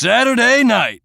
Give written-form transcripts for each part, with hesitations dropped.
Saturday night.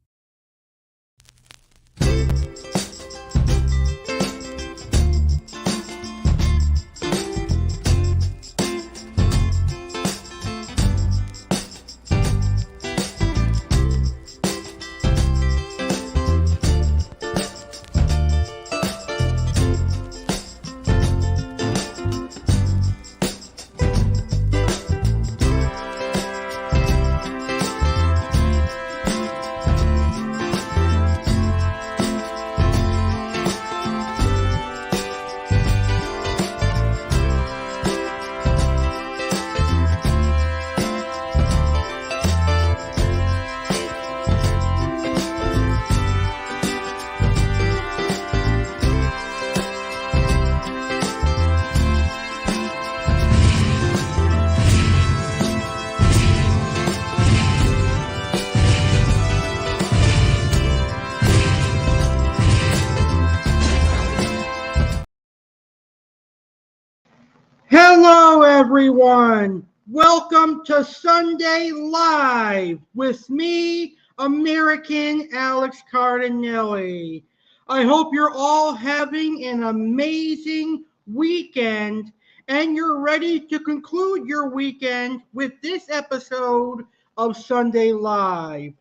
Hello, everyone. Welcome to Sunday Live with me, American Alex Cardinale. I hope you're all having an amazing weekend and you're ready to conclude your weekend with this episode of Sunday Live.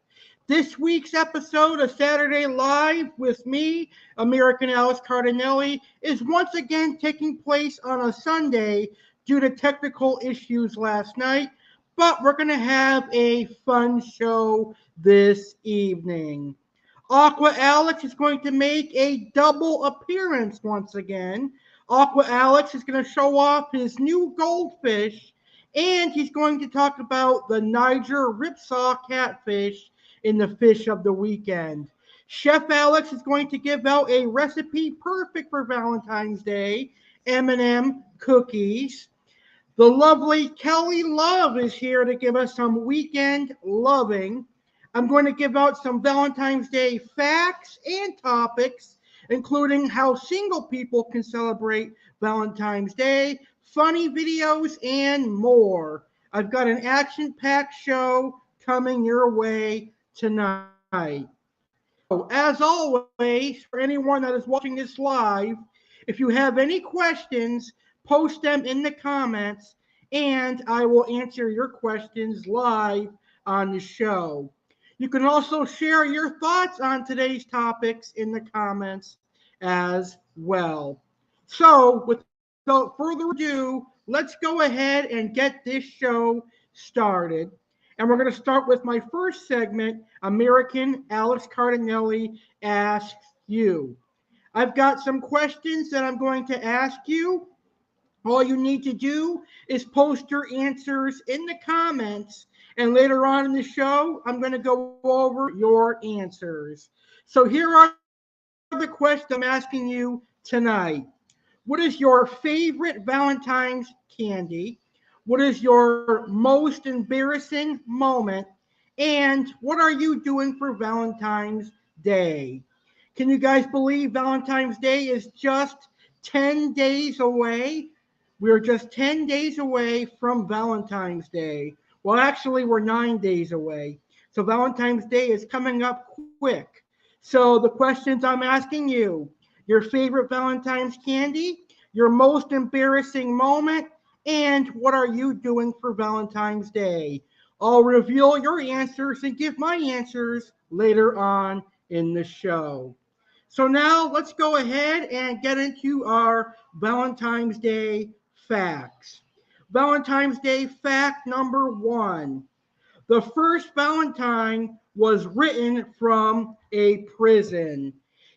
This week's episode of Saturday Live with me, American Alex Cardinale, is once again taking place on a Sunday due to technical issues last night, but we're going to have a fun show this evening. Aqua Alex is going to make a double appearance once again. Aqua Alex is going to show off his new goldfish, and he's going to talk about the Niger Ripsaw catfish in the fish of the weekend. Chef Alex is going to give out a recipe perfect for Valentine's Day, M&M cookies. The lovely Kelly Love is here to give us some weekend loving. I'm going to give out some Valentine's Day facts and topics, including how single people can celebrate Valentine's Day, funny videos, and more. I've got an action-packed show coming your way tonight. So, as always, for anyone that is watching this live, if you have any questions, post them in the comments, and I will answer your questions live on the show. You can also share your thoughts on today's topics in the comments as well. So, without further ado, let's go ahead and get this show started. And we're going to start with my first segment, American Alex Cardinale Asks You. I've got some questions that I'm going to ask you. All you need to do is post your answers in the comments, and later on in the show, I'm going to go over your answers. So here are the questions I'm asking you tonight. What is your favorite Valentine's candy? What is your most embarrassing moment? And what are you doing for Valentine's Day? Can you guys believe Valentine's Day is just 10 days away? We're just 10 days away from Valentine's Day. Well, actually, we're 9 days away. So Valentine's Day is coming up quick. So the questions I'm asking you, your favorite Valentine's candy, your most embarrassing moment, and what are you doing for Valentine's Day? I'll reveal your answers and give my answers later on in the show. So now let's go ahead and get into our Valentine's Day facts. Valentine's Day fact number 1. The first Valentine was written from a prison.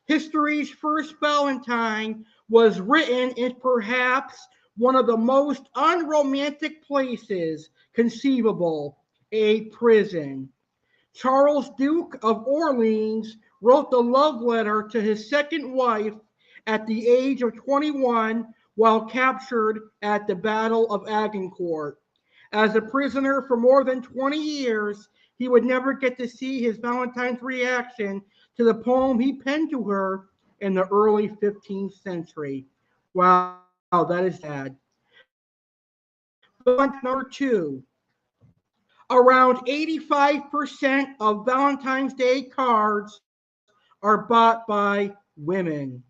History's first Valentine was written in perhaps one of the most unromantic places conceivable, a prison. Charles, Duke of Orleans, wrote the love letter to his second wife at the age of 21 while captured at the Battle of Agincourt. As a prisoner for more than 20 years, he would never get to see his Valentine's reaction to the poem he penned to her in the early 15th century. Wow, that is sad. Valentine number 2. Around 85% of Valentine's Day cards are bought by women.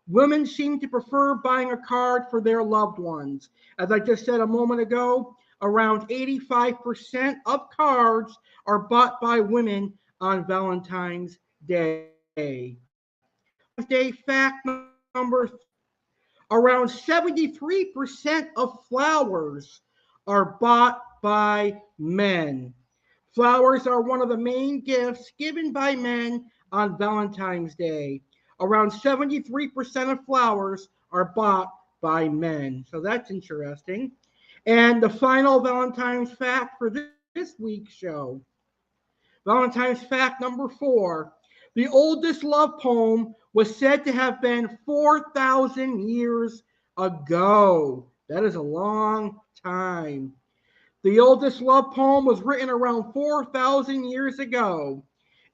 Women seem to prefer buying a card for their loved ones. As I just said a moment ago, around 85% of cards are bought by women on Valentine's Day. Valentine's Day fact number around 73% of flowers are bought by men. Flowers are one of the main gifts given by men on Valentine's Day. Around 73% of flowers are bought by men. So that's interesting. And the final Valentine's fact for this week's show. Valentine's fact number 4. The oldest love poem was said to have been 4,000 years ago. That is a long time. The oldest love poem was written around 4,000 years ago.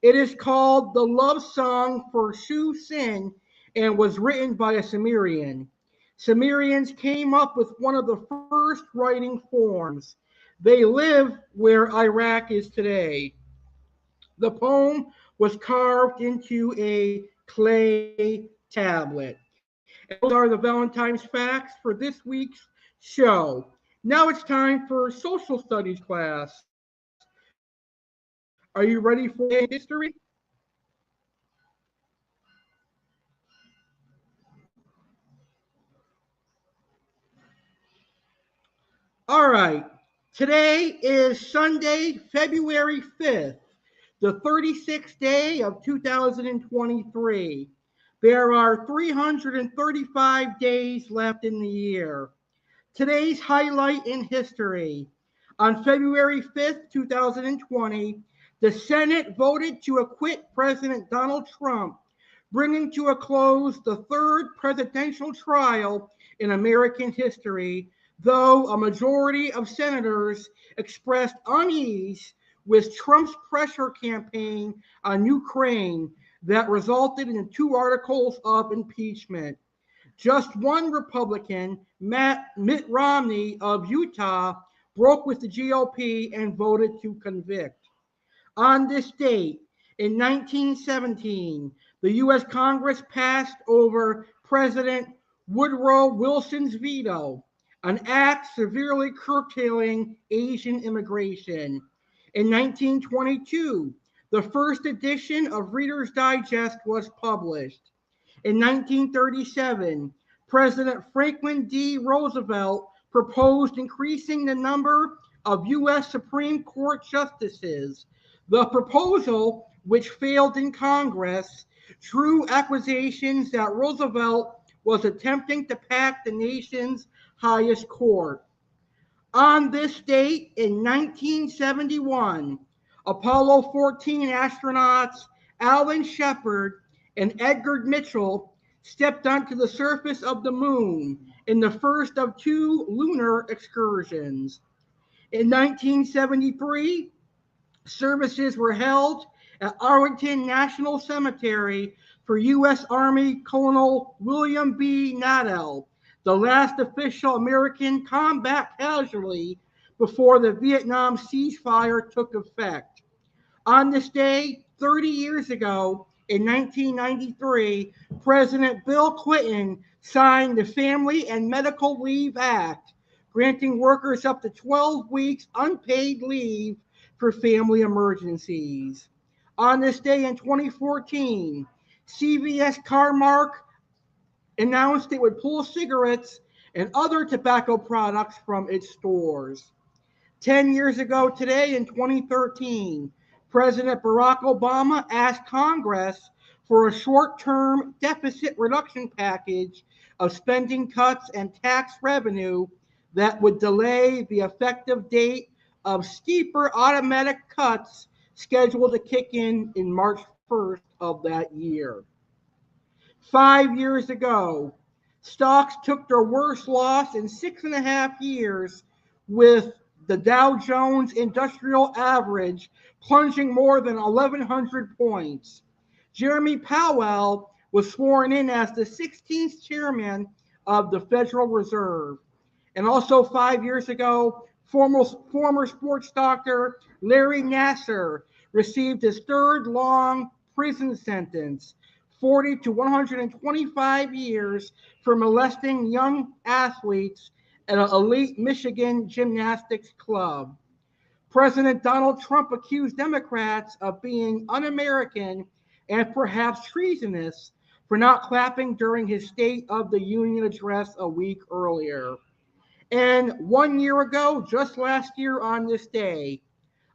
It is called the Love Song for Shu Sin and was written by a Sumerian. Sumerians came up with one of the first writing forms. They live where Iraq is today. The poem was carved into a clay tablet. And those are the Valentine's facts for this week's show. Now it's time for social studies class. Are you ready for history? All right. Today is Sunday, February 5th, the 36th day of 2023. There are 335 days left in the year. Today's highlight in history. On February 5th, 2020, the Senate voted to acquit President Donald Trump, bringing to a close the third presidential trial in American history, though a majority of senators expressed unease with Trump's pressure campaign on Ukraine that resulted in 2 articles of impeachment. Just one Republican, Mitt Romney of Utah, broke with the GOP and voted to convict. On this date, in 1917, the U.S. Congress passed over President Woodrow Wilson's veto, an act severely curtailing Asian immigration. In 1922, the first edition of Reader's Digest was published. In 1937, President Franklin D. Roosevelt proposed increasing the number of U.S. Supreme Court justices. The proposal, which failed in Congress, drew accusations that Roosevelt was attempting to pack the nation's highest court. On this date in 1971, Apollo 14 astronauts Alan Shepard and Edgar Mitchell stepped onto the surface of the moon in the first of 2 lunar excursions. In 1973, services were held at Arlington National Cemetery for U.S. Army Colonel William B. Nadell, the last official American combat casualty before the Vietnam ceasefire took effect. On this day, 30 years ago, in 1993, President Bill Clinton signed the Family and Medical Leave Act, granting workers up to 12 weeks unpaid leave for family emergencies. On this day in 2014, CVS Car-Mart announced it would pull cigarettes and other tobacco products from its stores. 10 years ago today, in 2013, President Barack Obama asked Congress for a short-term deficit reduction package of spending cuts and tax revenue that would delay the effective date of steeper automatic cuts scheduled to kick in March 1st of that year. 5 years ago, stocks took their worst loss in 6.5 years, with the Dow Jones Industrial Average plunging more than 1,100 points. Jeremy Powell was sworn in as the 16th chairman of the Federal Reserve. And also 5 years ago, Former sports doctor Larry Nassar received his third long prison sentence, 40 to 125 years, for molesting young athletes at an elite Michigan gymnastics club. President Donald Trump accused Democrats of being un-American and perhaps treasonous for not clapping during his State of the Union address a week earlier. And 1 year ago, just last year on this day,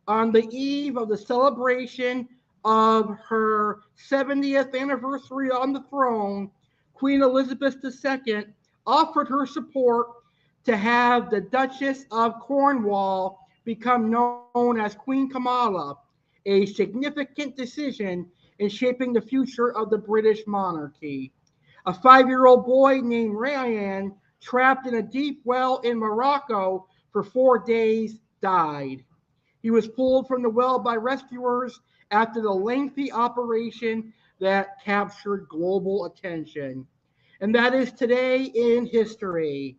on the eve of the celebration of her 70th anniversary on the throne, Queen Elizabeth II offered her support to have the Duchess of Cornwall become known as Queen Kamala, a significant decision in shaping the future of the British monarchy. A 5-year-old boy named Ryan, trapped in a deep well in Morocco for 4 days, died. He was pulled from the well by rescuers after the lengthy operation that captured global attention. And that is today in history.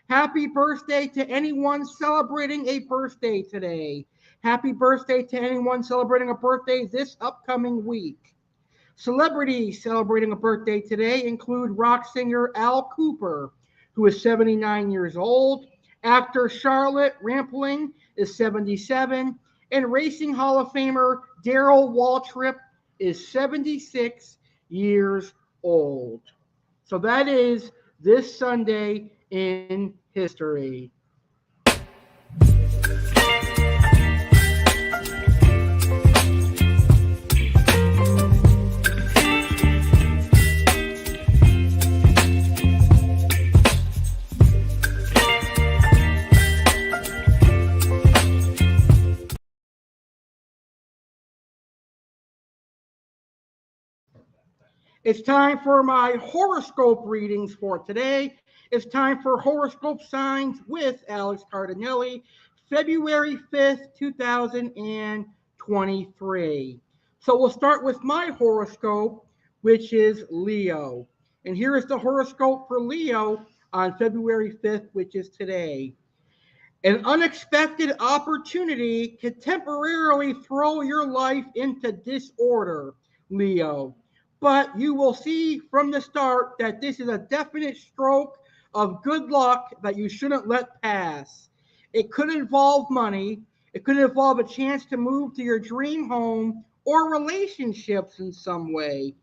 Happy birthday to anyone celebrating a birthday today. Happy birthday to anyone celebrating a birthday this upcoming week. Celebrities celebrating a birthday today include rock singer Al Cooper, who is 79 years old, actor Charlotte Rampling is 77, and Racing Hall of Famer Darrell Waltrip is 76 years old. So that is this Sunday in history. It's time for my horoscope readings for today. It's time for horoscope signs with Alex Cardinale, February 5th, 2023. So we'll start with my horoscope, which is Leo. And here is the horoscope for Leo on February 5th, which is today. An unexpected opportunity can temporarily throw your life into disorder, Leo. But you will see from the start that this is a definite stroke of good luck that you shouldn't let pass. It could involve money. It could involve a chance to move to your dream home or relationships in some way.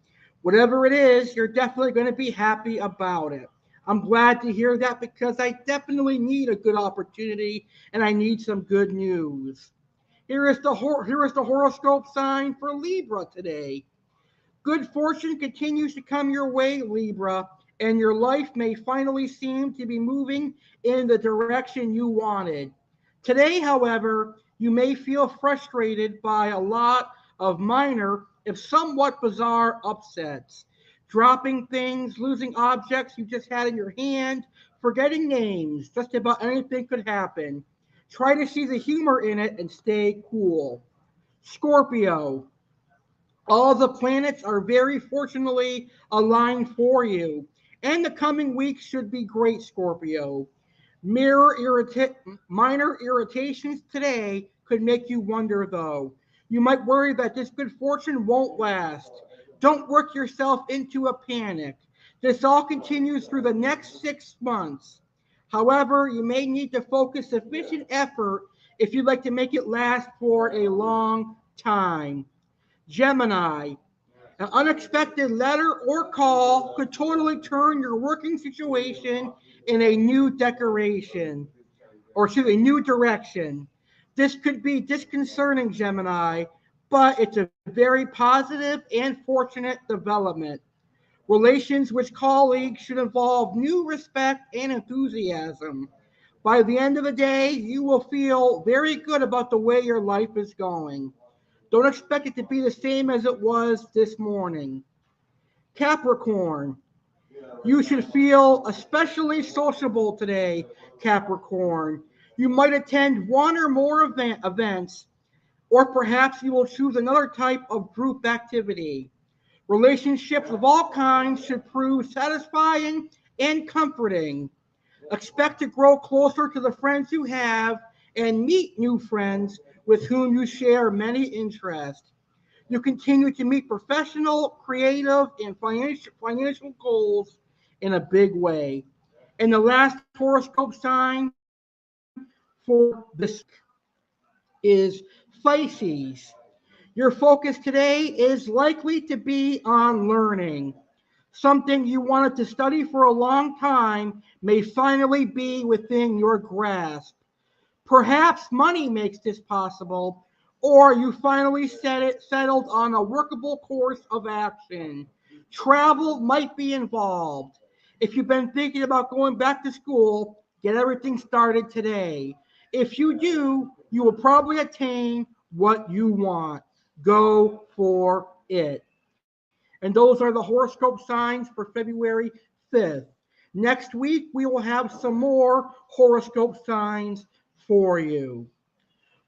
Whatever it is, you're definitely going to be happy about it. I'm glad to hear that because I definitely need a good opportunity and I need some good news. Here is the horoscope sign for Libra today. Good fortune continues to come your way, Libra, and your life may finally seem to be moving in the direction you wanted. Today, however, you may feel frustrated by a lot of minor, if somewhat bizarre, upsets. Dropping things, losing objects you just had in your hand, forgetting names, just about anything could happen. Try to see the humor in it and stay cool. Scorpio, all the planets are very fortunately aligned for you, and the coming week should be great, Scorpio. Minor irritations today could make you wonder, though. You might worry that this good fortune won't last. Don't work yourself into a panic. This all continues through the next 6 months. However, you may need to focus sufficient effort if you'd like to make it last for a long time. Gemini, an unexpected letter or call could totally turn your working situation in a new new direction. This could be disconcerting, Gemini, but it's a very positive and fortunate development. Relations with colleagues should involve new respect and enthusiasm. By the end of the day, you will feel very good about the way your life is going. Don't expect it to be the same as it was this morning. Capricorn, you should feel especially sociable today, Capricorn. You might attend one or more events, or perhaps you will choose another type of group activity. Relationships of all kinds should prove satisfying and comforting. Expect to grow closer to the friends you have and meet new friends with whom you share many interests. You continue to meet professional, creative, and financial goals in a big way. And the last horoscope sign for this is Pisces. Your focus today is likely to be on learning. Something you wanted to study for a long time may finally be within your grasp. Perhaps money makes this possible, or you finally settled on a workable course of action. Travel might be involved. If you've been thinking about going back to school, get everything started today. If you do, you will probably attain what you want. Go for it. And those are the horoscope signs for February 5th. Next week, we will have some more horoscope signs for you.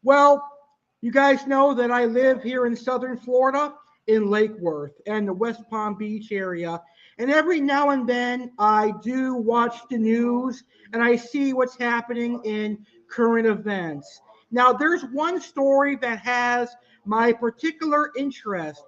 Well, you guys know that I live here in Southern Florida in Lake Worth and the West Palm Beach area. And every now and then I do watch the news and I see what's happening in current events. Now, there's one story that has my particular interest,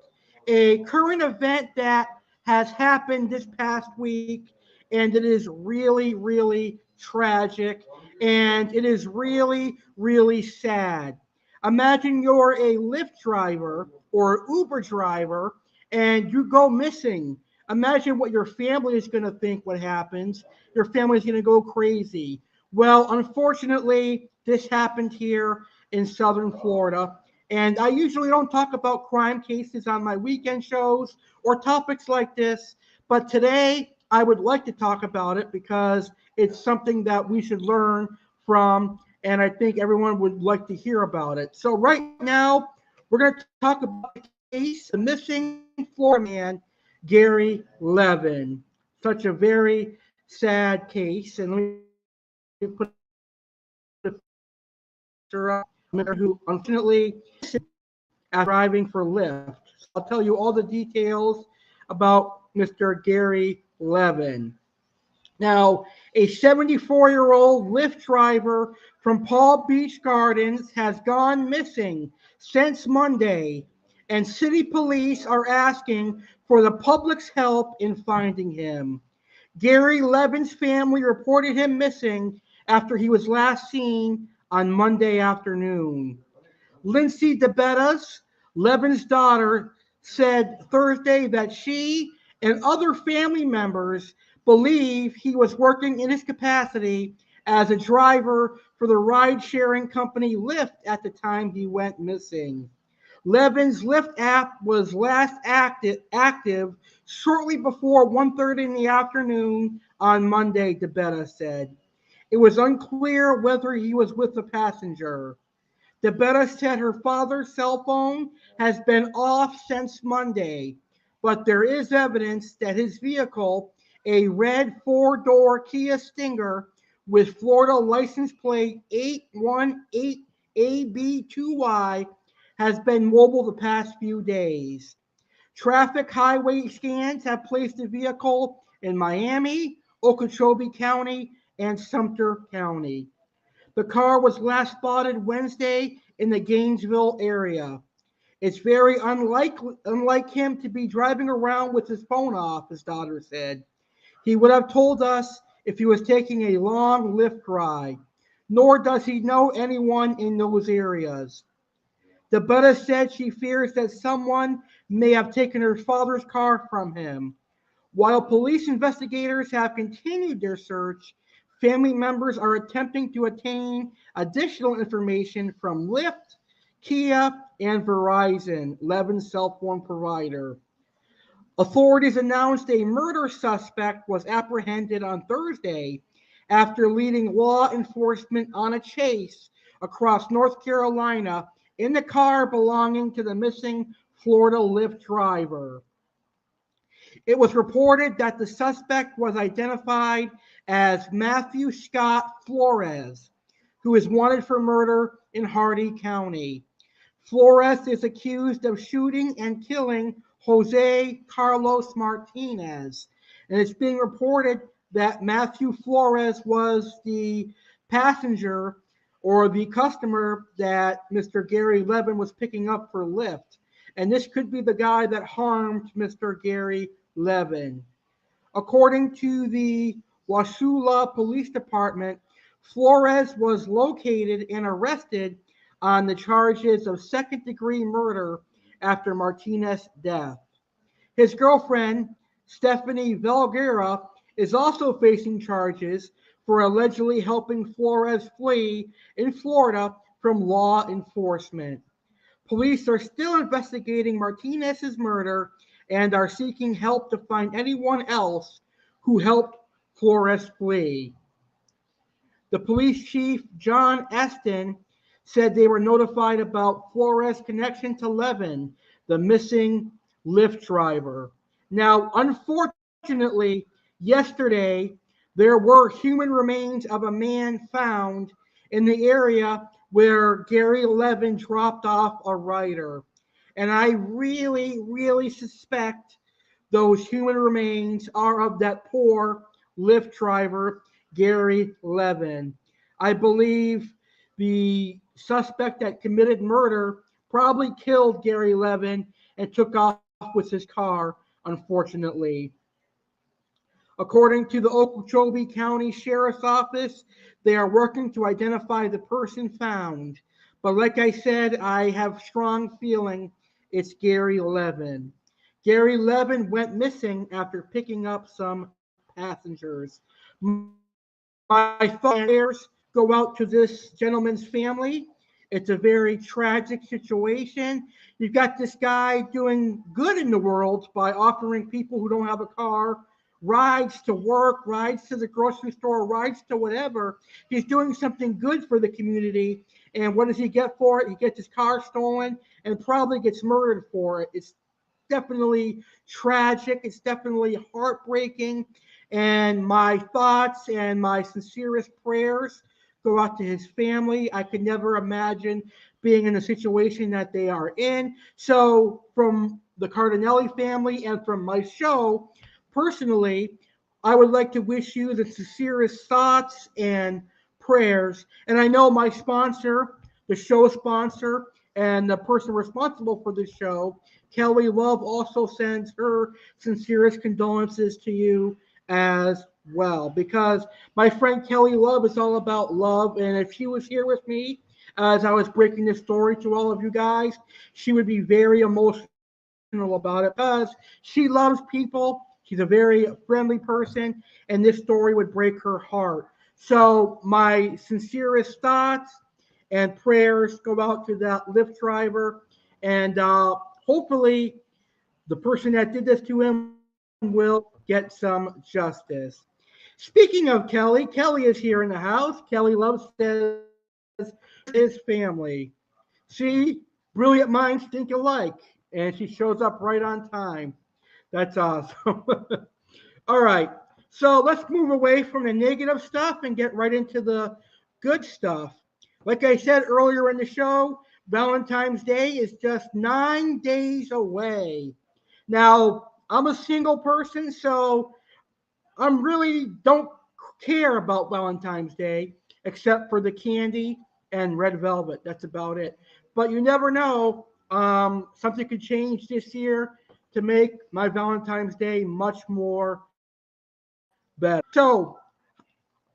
a current event that has happened this past week, and it is really, really tragic, and it is really, really sad. Imagine you're a Lyft driver or Uber driver and you go missing. Imagine what your family is going to think what happens. Your family is going to go crazy. Well, unfortunately, this happened here in Southern Florida. And I usually don't talk about crime cases on my weekend shows or topics like this. But today, I would like to talk about it because it's something that we should learn from, and I think everyone would like to hear about it. So right now, we're going to talk about the case, the missing Florida man, Gary Levin. Such a very sad case. And let me put a picture up who unfortunately after driving for Lyft. So I'll tell you all the details about Mr. Gary Levin. Now, a 74-year-old Lyft driver from Palm Beach Gardens has gone missing since Monday, and city police are asking for the public's help in finding him. Gary Levin's family reported him missing after he was last seen on Monday afternoon. Lindsay DeBettas, Levin's daughter, said Thursday that she and other family members believe he was working in his capacity as a driver for the ride-sharing company Lyft at the time he went missing. Levin's Lyft app was last active shortly before 1:30 in the afternoon on Monday, DeBetta said. It was unclear whether he was with a passenger. DeBetta said her father's cell phone has been off since Monday, but there is evidence that his vehicle, a red four-door Kia Stinger with Florida license plate 818AB2Y, has been mobile the past few days. Traffic highway scans have placed the vehicle in Miami, Okeechobee County, and Sumter County. The car was last spotted Wednesday in the Gainesville area. It's very unlike him to be driving around with his phone off, his daughter said. He would have told us if he was taking a long Lyft ride, nor does he know anyone in those areas. DeBetta said she fears that someone may have taken her father's car from him. While police investigators have continued their search, family members are attempting to obtain additional information from Lyft, Kia, and Verizon, Levin's cell phone provider. Authorities announced a murder suspect was apprehended on Thursday after leading law enforcement on a chase across North Carolina in the car belonging to the missing Florida Lyft driver. It was reported that the suspect was identified as Matthew Scott Flores, who is wanted for murder in Hardee County. Flores is accused of shooting and killing Jose Carlos Martinez, and it's being reported that Matthew Flores was the passenger or the customer that Mr. Gary Levin was picking up for Lyft. And this could be the guy that harmed Mr. Gary Levin. According to the Wasilla Police Department, Flores was located and arrested on the charges of second-degree murder after Martinez's death. His girlfriend, Stephanie Valguera, is also facing charges for allegedly helping Flores flee in Florida from law enforcement. Police are still investigating Martinez's murder and are seeking help to find anyone else who helped Flores flee. The police chief, John Eston, said they were notified about Flores' connection to Levin, the missing Lyft driver. Now, unfortunately, yesterday, there were human remains of a man found in the area where Gary Levin dropped off a rider. And I really, really suspect those human remains are of that poor Lyft driver, Gary Levin. I believe the suspect that committed murder probably killed Gary Levin and took off with his car, unfortunately. According to the Okeechobee County Sheriff's Office, they are working to identify the person found. But like I said, I have strong feeling it's Gary Levin. Gary Levin went missing after picking up some passengers. My thoughts go out to this gentleman's family. It's a very tragic situation. You've got this guy doing good in the world by offering people who don't have a car rides to work, rides to the grocery store, rides to whatever. He's doing something good for the community. And what does he get for it? He gets his car stolen and probably gets murdered for it. It's definitely tragic. It's definitely heartbreaking. And my thoughts and my sincerest prayers go out to his family. I could never imagine being in the situation that they are in. So from the Cardinale family and from my show, personally, I would like to wish you the sincerest thoughts and prayers. And I know my sponsor, the show sponsor, and the person responsible for the show, Kelly Love, also sends her sincerest condolences to you as well. Because my friend Kelly Love is all about love. And if she was here with me as I was breaking this story to all of you guys, she would be very emotional about it because she loves people. She's a very friendly person, and this story would break her heart. So my sincerest thoughts and prayers go out to that Lyft driver, and hopefully the person that did this to him will get some justice. Speaking of Kelly, Kelly is here in the house. Kelly Love says his family. See, brilliant minds think alike, and she shows up right on time. That's awesome. All right. So let's move away from the negative stuff and get right into the good stuff. Like I said earlier in the show, Valentine's Day is just 9 days away. Now, I'm a single person, so I'm really don't care about Valentine's Day except for the candy and red velvet. That's about it. But you never know. Something could change this year to make my Valentine's Day much more better. So,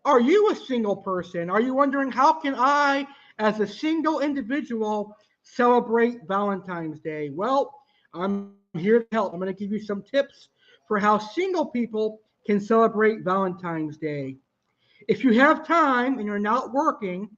are you a single person? Are you wondering how can I, as a single individual, celebrate Valentine's Day? Well, I'm here to help. I'm going to give you some tips for how single people can celebrate Valentine's Day. If you have time and you're not working,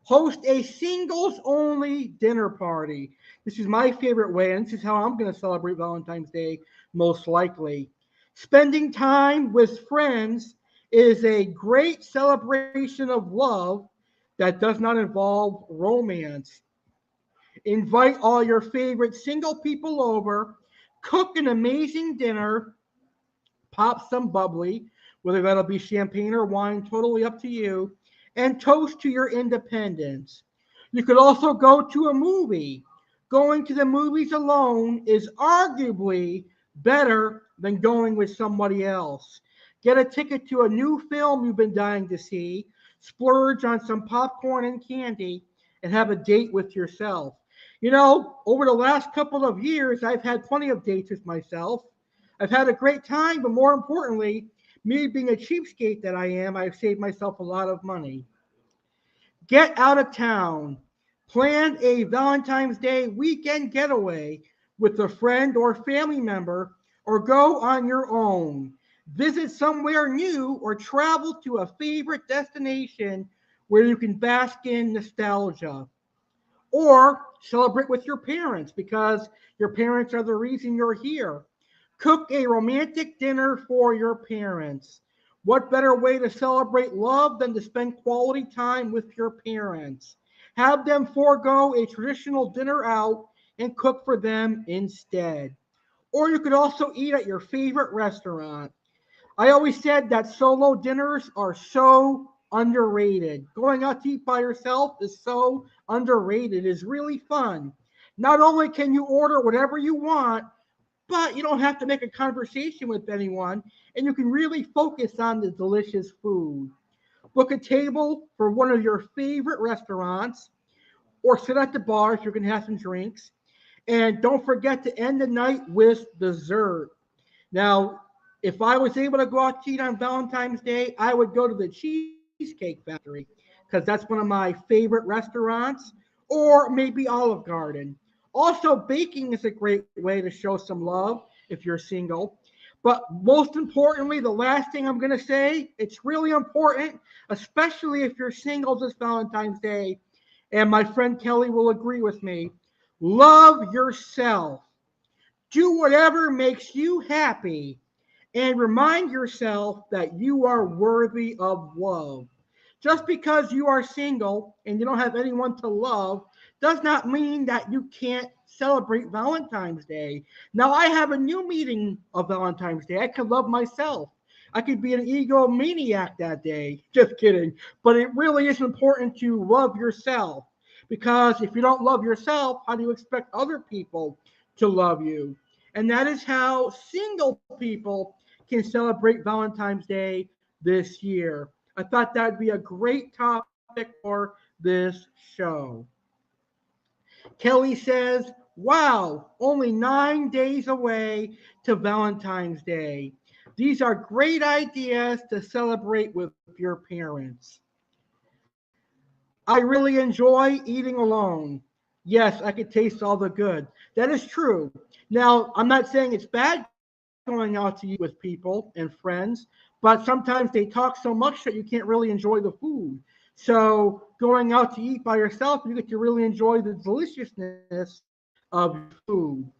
host a singles only dinner party. This is my favorite way, and this is how I'm going to celebrate Valentine's Day most likely. Spending time with friends is a great celebration of love that does not involve romance. Invite all your favorite single people over, cook an amazing dinner, pop some bubbly, whether that'll be champagne or wine, totally up to you, and toast to your independence. You could also go to a movie. Going to the movies alone is arguably better than going with somebody else. Get a ticket to a new film you've been dying to see. splurge on some popcorn and candy, and have a date with yourself. You know, over the last couple of years, I've had plenty of dates with myself. I've had a great time, but more importantly, me being a cheapskate that I am, I've saved myself a lot of money. Get out of town. Plan a Valentine's Day weekend getaway with a friend or family member, or go on your own. Visit somewhere new or travel to a favorite destination where you can bask in nostalgia. Or celebrate with your parents because your parents are the reason you're here. Cook a romantic dinner for your parents. What better way to celebrate love than to spend quality time with your parents? Have them forego a traditional dinner out and cook for them instead. Or you could also eat at your favorite restaurant. I always said that solo dinners are so underrated. Going out to eat by yourself is so underrated. It's really fun. Not only can you order whatever you want, but you don't have to make a conversation with anyone, and you can really focus on the delicious food. Book a table for one of your favorite restaurants, or sit at the bar if you're going to have some drinks. And don't forget to end the night with dessert. Now, if I was able to go out to eat on Valentine's Day, I would go to the Cheesecake Factory because that's one of my favorite restaurants, or maybe Olive Garden. Also, baking is a great way to show some love if you're single. But most importantly, the last thing I'm going to say, it's really important, especially if you're single this Valentine's Day, and my friend Kelly will agree with me. Love yourself. Do whatever makes you happy, and remind yourself that you are worthy of love. Just because you are single and you don't have anyone to love does not mean that you can't celebrate Valentine's Day. Now, I have a new meaning of Valentine's Day. I could love myself. I could be an egomaniac that day. Just kidding. But it really is important to love yourself, because if you don't love yourself, how do you expect other people to love you? And that is how single people can celebrate Valentine's Day this year. I thought that would be a great topic for this show. Kelly says, wow, only 9 days away to Valentine's Day. These are great ideas to celebrate with your parents. I really enjoy eating alone. Yes, I could taste all the good. That is true. Now, I'm not saying it's bad going out to eat with people and friends, but sometimes they talk so much that you can't really enjoy the food. So, going out to eat by yourself, you get to really enjoy the deliciousness of your food.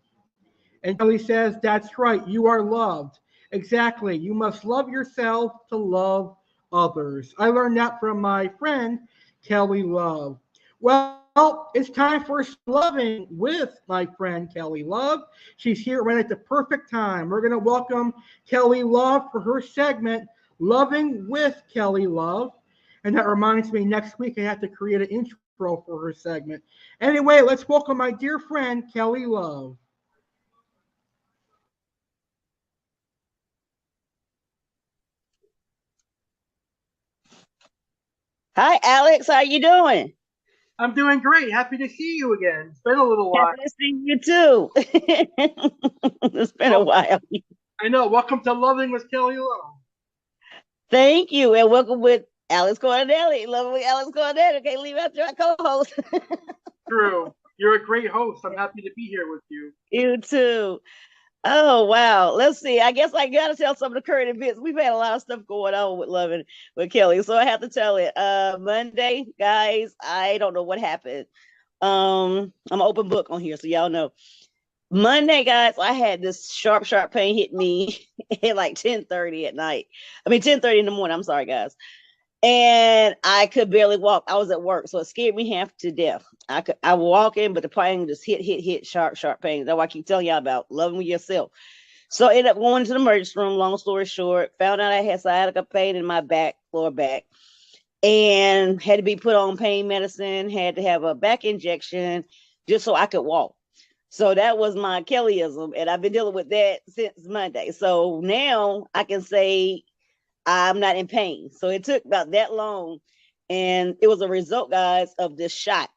And Kelly says, that's right, you are loved. Exactly. You must love yourself to love others. I learned that from my friend, Kelly Love. Well, it's time for some loving with my friend Kelly Love. She's here right at the perfect time. We're going to welcome Kelly Love for her segment, Loving with Kelly Love. And that reminds me, next week I have to create an intro for her segment. Anyway, let's welcome my dear friend, Kelly Love. Hi, Alex. How you doing? I'm doing great. Happy to see you again. It's been a little while. Happy to see you too. It's been a Well, while. I know. Welcome to Loving with Kelly Love. Thank you, and welcome with Alex Cardinale. Lovely Alex Cardinale. Can't leave out your co-host. True. You're a great host. I'm happy to be here with you. You too. Oh wow. Let's see. I guess I gotta tell some of the current events. We've had a lot of stuff going on with Loving with Kelly, so I have to tell it. Monday, guys. I don't know what happened. I'm an open book on here, so y'all know. Monday, guys, I had this sharp pain hit me at like 10:30 at night. I mean 10:30 in the morning. I'm sorry, guys. And I could barely walk. I was at work, so it scared me half to death. I walk in, but the pain just hit, sharp pain. That's why I keep telling y'all about loving yourself. So I ended up going to the emergency room, long story short, found out I had sciatica pain in my back, lower back, and had to be put on pain medicine, had to have a back injection just so I could walk. So that was my Kellyism, and I've been dealing with that since Monday. So now I can say I'm not in pain. So it took about that long And it was a result, guys, of this shot.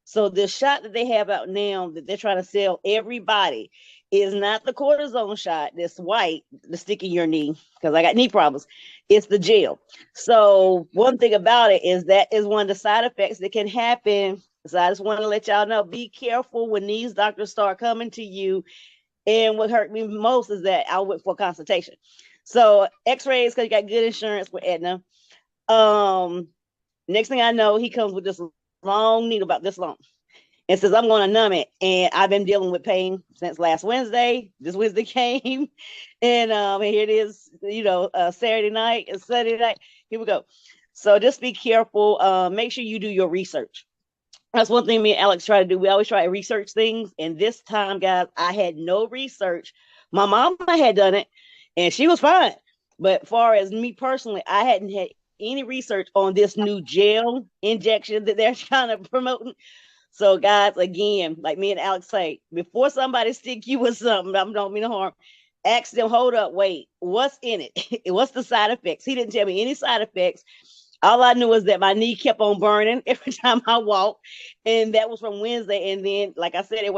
So the shot that they have out now that they're trying to sell everybody is not the cortisone shot that's white, the stick in your knee, because I got knee problems. It's the gel. So one thing about it is that is one of the side effects that can happen. So I just want to let y'all know, be careful when these doctors start coming to you. And what hurt me most is that I went for a consultation. So x-rays, because you got good insurance with Aetna. Next thing I know, he comes with this long needle about this long and says, I'm going to numb it. And I've been dealing with pain since last Wednesday. This Wednesday came. And here it is, Saturday night and Sunday night. Here we go. So just be careful. Make sure you do your research. That's one thing me and Alex try to do. We always try to research things. And this time, guys, I had no research. My mama had done it and she was fine. But far as me personally, I hadn't had any research on this new gel injection that they're trying to promote. So, guys, again, like me and Alex say, before somebody stick you with something, I don't mean no harm, ask them, hold up, wait, what's in it? What's the side effects? He didn't tell me any side effects. All I knew was that my knee kept on burning every time I walked. And that was from Wednesday. And then, like I said, it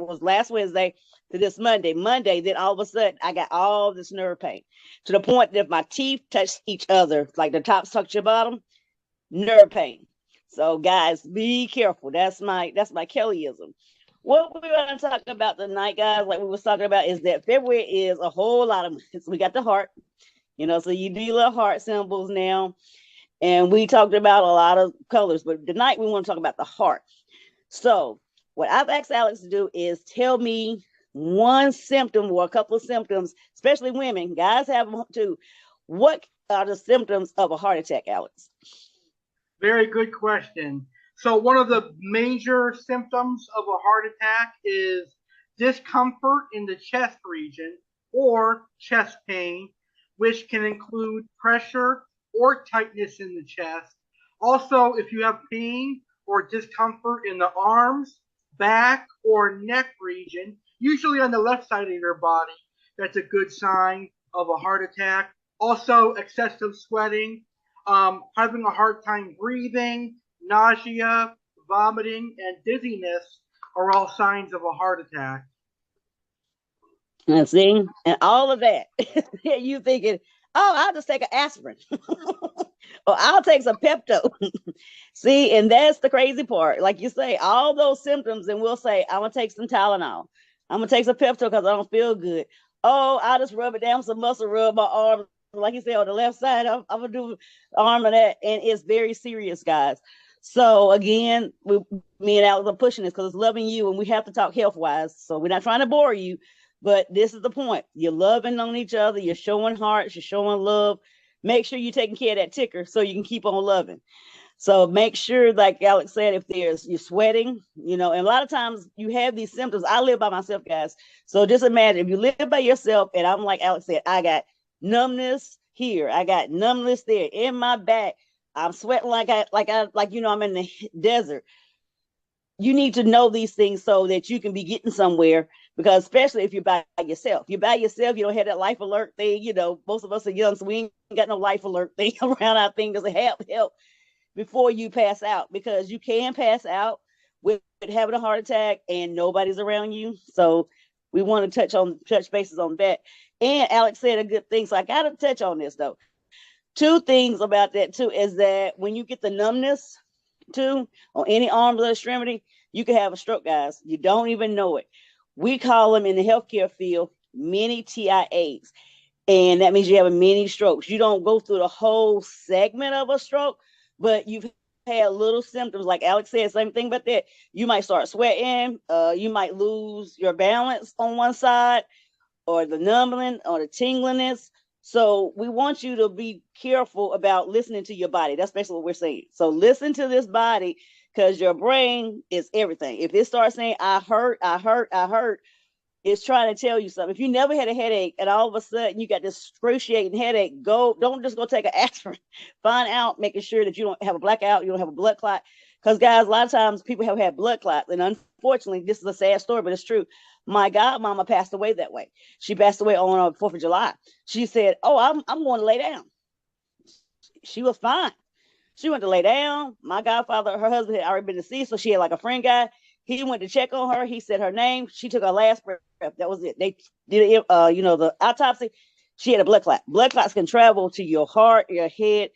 was last Wednesday to this Monday. Monday, then all of a sudden, I got all this nerve pain to the point that if my teeth touched each other, like the tops touch your bottom, nerve pain. So, guys, be careful. That's my Kellyism. What we're going to talk about tonight, guys, like we was talking about, is that February is a whole lot of months. We got the heart, so you do your little heart symbols now. And we talked about a lot of colors, but tonight we want to talk about the heart. So what I've asked Alex to do is tell me one symptom or a couple of symptoms, especially women. Guys have them too. What are the symptoms of a heart attack, Alex? Very good question. So one of the major symptoms of a heart attack is discomfort in the chest region or chest pain, which can include pressure or tightness in the chest. Also, if you have pain or discomfort in the arms, back, or neck region, usually on the left side of your body, that's a good sign of a heart attack. Also, excessive sweating, having a hard time breathing, nausea, vomiting, and dizziness are all signs of a heart attack. And see, and all of that, you thinking, oh, I'll just take an aspirin or I'll take some Pepto. See, and that's the crazy part. Like you say, all those symptoms, and we'll say, I'm going to take some Tylenol. I'm going to take some Pepto because I don't feel good. Oh, I'll just rub it down, some muscle rub my arm. Like you said, on the left side, I'm going to do arm of that. And it's very serious, guys. So again, me and Alex are pushing this because it's loving you, and we have to talk health wise. So we're not trying to bore you, but this is the point. You're loving on each other. You're showing hearts. You're showing love. Make sure you're taking care of that ticker so you can keep on loving. So make sure, like Alex said, if you're sweating, and a lot of times you have these symptoms. I live by myself, guys. So just imagine if you live by yourself, and I'm like Alex said, I got numbness here. I got numbness there in my back. I'm sweating like I'm in the desert. You need to know these things so that you can be getting somewhere, because especially if you're by yourself. You're by yourself, you don't have that life alert thing. Most of us are young, so we ain't got no life alert thing around our thing. Does help before you pass out, because you can pass out with having a heart attack and nobody's around you. So we want to touch bases on that. And Alex said a good thing, so I got to touch on this though. Two things about that too is that when you get the numbness too on any arm or extremity, you can have a stroke, guys. You don't even know it. We call them in the healthcare field mini TIAs. And that means you have a mini strokes. You don't go through the whole segment of a stroke, but you've had little symptoms. Like Alex said, same thing about that. You might start sweating. You might lose your balance on one side, or the numbing, or the tingliness. So we want you to be careful about listening to your body. That's basically what we're saying. So listen to this body, because your brain is everything. If it starts saying, I hurt, it's trying to tell you something. If you never had a headache and all of a sudden you got this excruciating headache, don't just go take an aspirin. Find out, making sure that you don't have a blackout, you don't have a blood clot. Because, guys, a lot of times people have had blood clots. And unfortunately, this is a sad story, but it's true. My godmama passed away that way. She passed away on 4th of July. She said, oh, I'm going to lay down. She was fine. She went to lay down. My godfather, her husband had already been deceased, so she had like a friend guy. He went to check on her. He said her name. She took her last breath. That was it. They did the autopsy. She had a blood clot. Blood clots can travel to your heart, your head.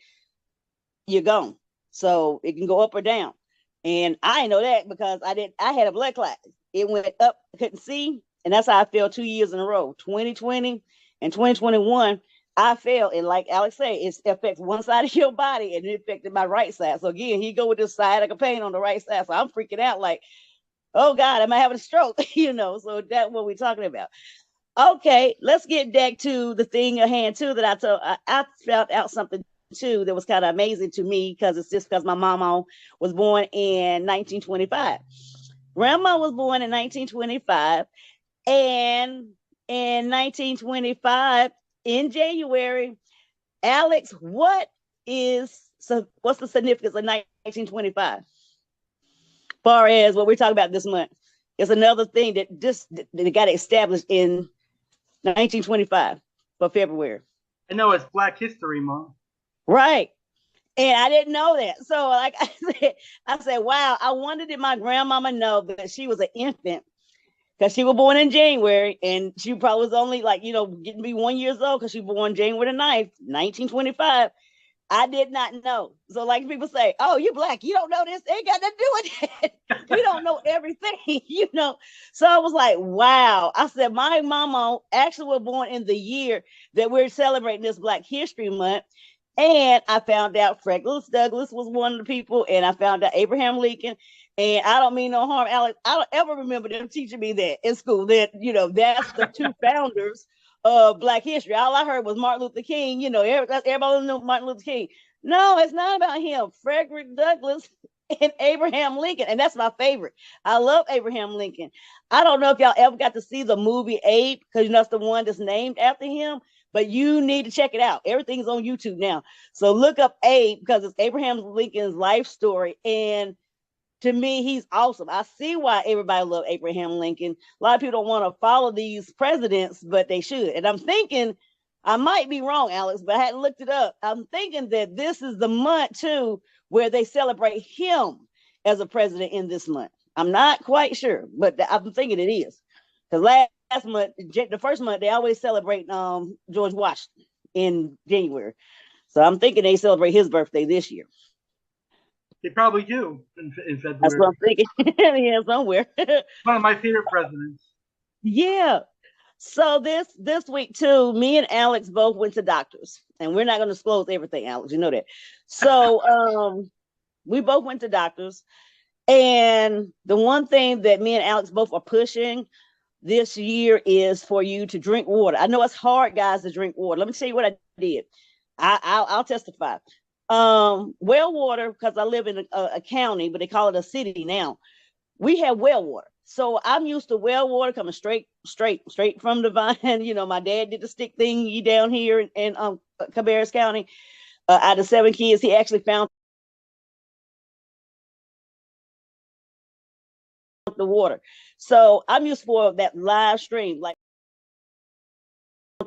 You're gone. So it can go up or down. And I didn't know that because I had a blood clot. It went up, I couldn't see. And that's how I fell 2 years in a row. 2020 and 2021, I fell. And like Alex said, it affects one side of your body and it affected my right side. So again, he go with this sciatica pain on the right side. So I'm freaking out like, oh God, am I having a stroke? So that's what we're talking about. Okay, let's get back to the thing at hand too that I found out something too that was kind of amazing to me because it's just because my mama was born in 1925. Grandma was born in 1925, and in 1925 in January, Alex, what's the significance of 1925? Far as what we're talking about this month, it's another thing that got established in 1925 for February. I know it's Black History Month. Right. And I didn't know that. So like I said, wow, I wonder did my grandmama know that she was an infant because she was born in January and she probably was only getting to be 1 year old because she was born January the 9th, 1925. I did not know. So like people say, oh, you're Black. You don't know this. It ain't got nothing to do with it. We don't know everything. So I was like, wow. I said, my mama actually was born in the year that we're celebrating this Black History Month. And I found out Frederick Douglass was one of the people. And I found out Abraham Lincoln. And I don't mean no harm, Alex. I don't ever remember them teaching me that in school, that, that's the two founders of Black history. All I heard was Martin Luther King. Everybody knew Martin Luther King. No, it's not about him. Frederick Douglass and Abraham Lincoln. And that's my favorite. I love Abraham Lincoln. I don't know if y'all ever got to see the movie Abe, because that's the one that's named after him. But you need to check it out. Everything's on YouTube now. So look up Abe because it's Abraham Lincoln's life story. And to me, he's awesome. I see why everybody loved Abraham Lincoln. A lot of people don't want to follow these presidents, but they should. And I'm thinking, I might be wrong, Alex, but I hadn't looked it up. I'm thinking that this is the month, too, where they celebrate him as a president in this month. I'm not quite sure, but I'm thinking it is. Because last month, the first month, they always celebrate George Washington in January. So I'm thinking they celebrate his birthday this year. They probably do in February. That's what I'm thinking. Yeah, somewhere. One of my favorite presidents. Yeah. So this week too, me and Alex both went to doctors, and we're not going to disclose everything, Alex. You know that. So we both went to doctors, and the one thing that me and Alex both are pushing this year is for you to drink water. I know it's hard, guys, to drink water. Let me tell you what I did. I'll testify. Well water, because I live in a county, but they call it a city now. We have well water. So I'm used to well water coming straight from the vine. My dad did the stick thingy down here in Cabarrus County. Out of 7 kids, he actually found the water. So I'm used for that live stream, like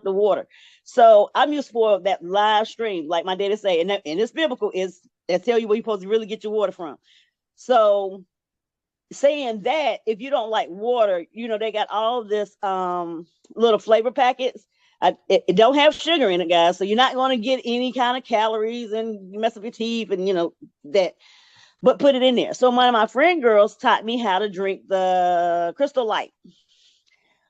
the water. So I'm used for that live stream, like my daddy say, and it's biblical, is that tell you where you're supposed to really get your water from. So saying that, if you don't like water, they got all this little flavor packets. It don't have sugar in it, guys, so you're not going to get any kind of calories and mess up your teeth and that. But put it in there. So one of my friend girls taught me how to drink the Crystal Light.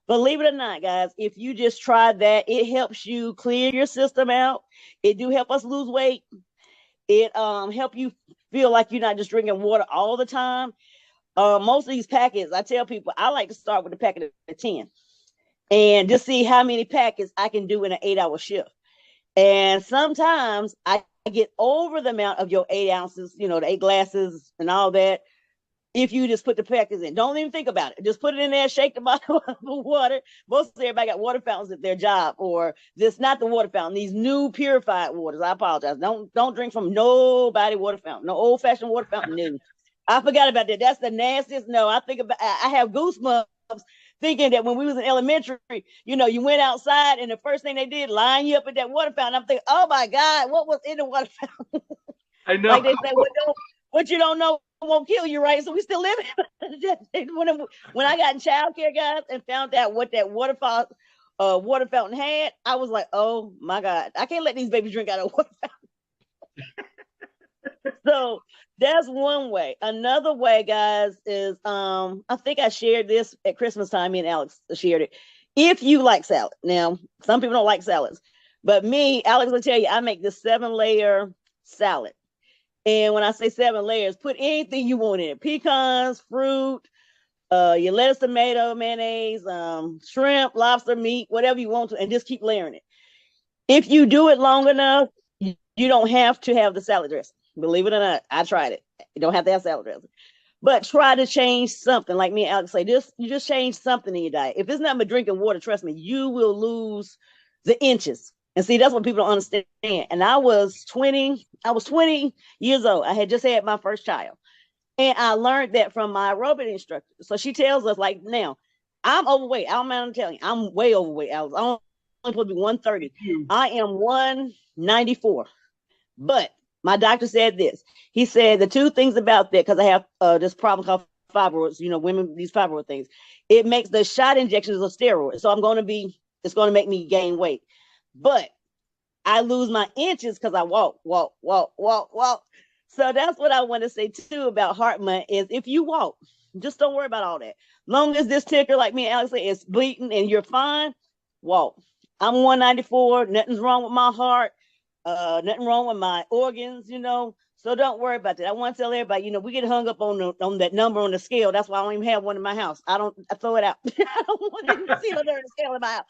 Believe it or not, guys, if you just try that, it helps you clear your system out. It do help us lose weight. It help you feel like you're not just drinking water all the time. Most of these packets, I tell people, I like to start with a packet of 10 and just see how many packets I can do in an 8-hour shift. And sometimes I get over the amount of your 8 ounces, the 8 glasses and all that. If you just put the packets in, don't even think about it. Just put it in there, shake the bottle of water. Most of everybody got water fountains at their job, or this not the water fountain. These new purified waters. I apologize. Don't drink from nobody water fountain. No old fashioned water fountain. No. I forgot about that. That's the nastiest. No, I have goosebumps thinking that when we was in elementary, you went outside and the first thing they did, line you up at that water fountain. I'm thinking, oh my God, what was in the water fountain? I know. Like they say, what you don't know won't kill you, right? So we still living. When I got in childcare, guys, and found out what that water fountain had, I was like, oh my God, I can't let these babies drink out of water fountain. So that's one way. Another way, guys, is I think I shared this at Christmas time. Me and Alex shared it. If you like salad, now some people don't like salads, but me, Alex will tell you, I make this 7-layer salad. And when I say 7 layers, put anything you want in it: pecans, fruit, your lettuce, tomato, mayonnaise, shrimp, lobster, meat, whatever you want to, and just keep layering it. If you do it long enough, you don't have to have the salad dressing. Believe it or not, I tried it. You don't have to have salad dressing. But try to change something. Like me and Alex say, you just change something in your diet. If it's not but drinking water, trust me, you will lose the inches. And see, that's what people don't understand. And I was 20 years old. I had just had my first child. And I learned that from my aerobic instructor. So she tells us, like, now, I'm overweight. I'm telling you, I'm way overweight. I'm only supposed to be 130. I am 194. But my doctor said this. He said the two things about that, because I have this problem called fibroids, women, these fibroid things, it makes the shot injections of steroids. So it's going to make me gain weight. But I lose my inches because I walk. So that's what I want to say too about heart month is if you walk, just don't worry about all that. Long as this ticker, like me and Alex say, is bleeding and you're fine, walk. I'm 194. Nothing's wrong with my heart. Nothing wrong with my organs. So don't worry about that. I want to tell everybody, we get hung up on that number on the scale. That's why I don't even have one in my house. I throw it out. I don't want to see the scale in my house.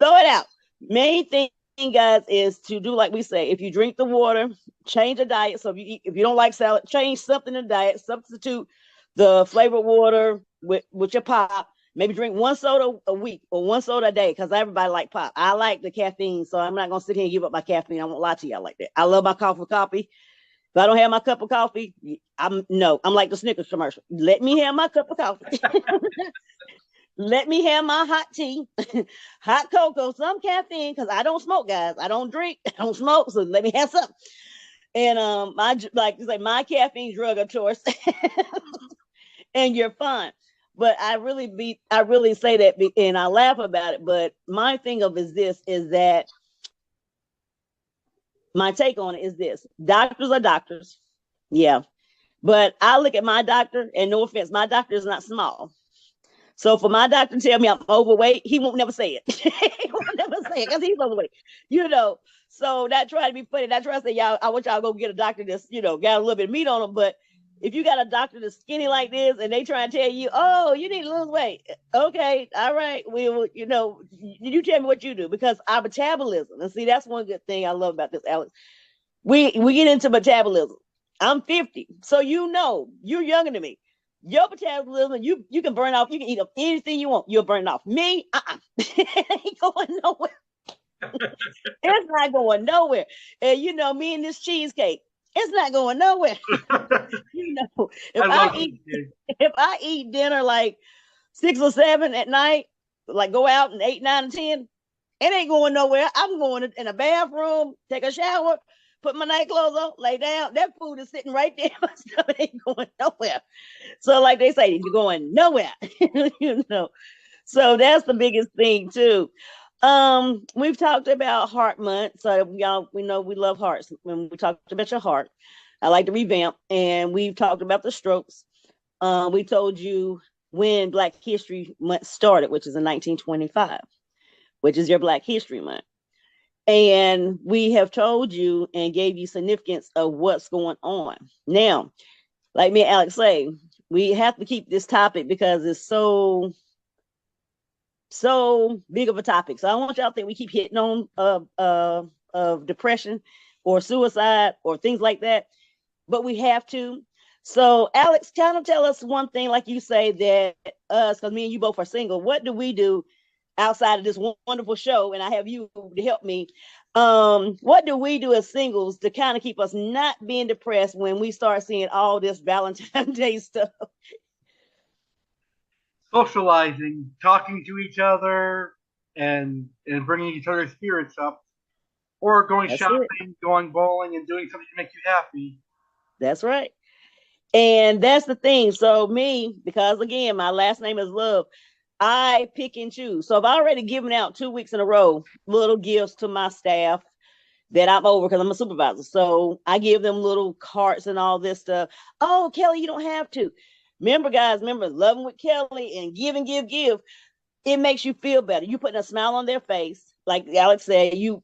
Throw it out. Main thing, guys, is to do like we say. If you drink the water, change the diet. So if you don't like salad, change something in the diet. Substitute the flavored water with your pop. Maybe drink one soda a week or one soda a day, because everybody like pop. I like the caffeine, so I'm not gonna sit here and give up my caffeine. I won't lie to y'all like that. I love my coffee. If I don't have my cup of coffee, I'm like the Snickers commercial. Let me have my cup of coffee. Let me have my hot tea, hot cocoa, some caffeine, because I don't smoke, guys. I don't drink, I don't smoke, so let me have some. And my caffeine drug of choice, and you're fine. But I really say that, and I laugh about it. But my thing is that my take on it is this: doctors are doctors, yeah. But I look at my doctor, and no offense, my doctor is not small. So for my doctor to tell me I'm overweight, he won't never say it. He won't never say it because he's overweight. So that try to be funny. That try to say, y'all, I want y'all to go get a doctor that's, got a little bit of meat on them. But if you got a doctor that's skinny like this and they try to tell you, oh, you need to lose weight. Okay, all right. We will, you tell me what you do, because our metabolism, and see, that's one good thing I love about this, Alex. We get into metabolism. I'm 50. So you're younger than me. Your metabolism, you can burn off, you can eat up anything you want. You'll burn it off. Me, it ain't going nowhere. It's not going nowhere. And me and this cheesecake, it's not going nowhere. If I eat dinner like 6 or 7 at night, like go out and 8, 9, and 10, it ain't going nowhere. I'm going in a bathroom, take a shower, put my night clothes on, lay down. That food is sitting right there. My stomach ain't going nowhere. So like they say, you're going nowhere. So that's the biggest thing too. We've talked about heart month. So y'all, we know we love hearts. When we talked about your heart, I like to revamp. And we've talked about the strokes. We told you when Black History Month started, which is in 1925, which is your Black History Month. And we have told you and gave you significance of what's going on. Now, like me and Alex say, we have to keep this topic because it's so big of a topic. So I don't want y'all to think we keep hitting on of depression or suicide or things like that, but we have to. So Alex, kind of tell us one thing, like you say, that us, because me and you both are single, what do we do outside of this wonderful show? And I have you to help me. What do we do as singles to kind of keep us not being depressed when we start seeing all this Valentine's Day stuff? Socializing, talking to each other, and bringing each other's spirits up, or going That's shopping, it. going bowling, and doing something to make you happy. That's right. And that's the thing. So me, because again, my last name is Love, I pick and choose. So I've already given out 2 weeks in a row little gifts to my staff that I'm over because I'm a supervisor. So I give them little carts and all this stuff. Oh, Kelly, you don't have to. Remember, guys, remember loving with Kelly and give and give, give. It makes you feel better. You putting a smile on their face, like Alex said. You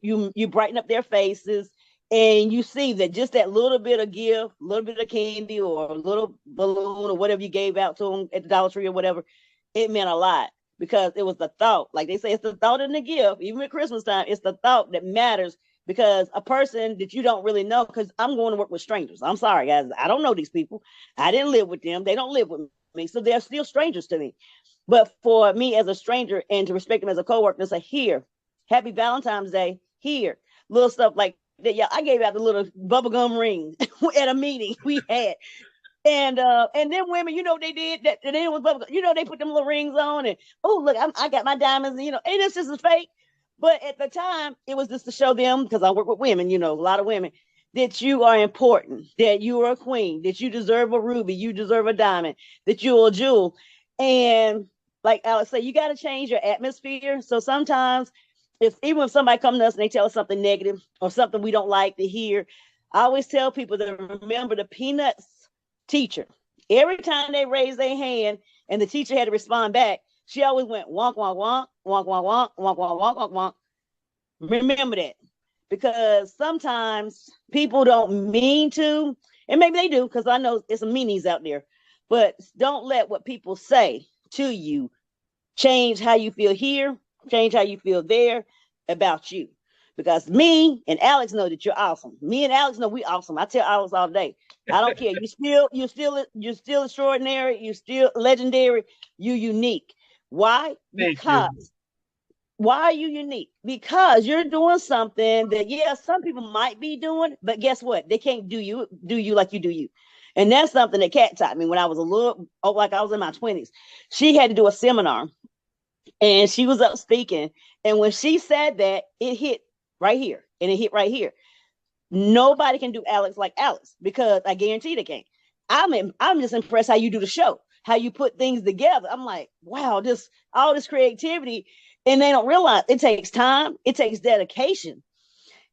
brighten up their faces, and you see that just that little bit of gift, a little bit of candy, or a little balloon, or whatever you gave out to them at the Dollar Tree or whatever, it meant a lot because it was the thought. Like they say, it's the thought in the gift. Even at Christmas time, it's the thought that matters because a person that you don't really know. Because I'm going to work with strangers. I'm sorry, guys. I don't know these people. I didn't live with them. They don't live with me, so they're still strangers to me. But for me as a stranger and to respect them as a coworker, to say, here, happy Valentine's Day, here, little stuff like that. Yeah, I gave out the little bubblegum ring at a meeting we had. And then women, you know, they did that. And it was bubblegum. You know, they put them little rings on, and oh look, I got my diamonds. You know, and it's just fake. But at the time, it was just to show them, because I work with women, you know, a lot of women, that you are important, that you are a queen, that you deserve a ruby, you deserve a diamond, that you're a jewel. And like Alex said, you got to change your atmosphere. So sometimes, if even if somebody comes to us and they tell us something negative or something we don't like to hear, I always tell people to remember the Peanuts teacher. Every time they raised their hand and the teacher had to respond back, she always went wonk, wonk, wonk, wonk, wonk, wonk, wonk, wonk, wonk, wonk, wonk. Remember that, because sometimes people don't mean to, and maybe they do, because I know it's some meanies out there, but don't let what people say to you change how you feel here, change how you feel there about you. Because me and Alex know that you're awesome. Me and Alex know we awesome. I tell Alex all day. I don't care. You're still extraordinary. You're still legendary. You unique. Why? Thank you. Because why are you unique? Because you're doing something that, yeah, some people might be doing, but guess what? They can't do you like you do you. And that's something that Kat taught me when I was a little, oh, like I was in my 20s. She had to do a seminar and she was up speaking. And when she said that, it hit right here and it hit right here. Nobody can do Alex like Alex, because I guarantee they can't. I'm just impressed how you do the show, how you put things together. I'm like, wow, this all this creativity, and they don't realize it takes time, it takes dedication,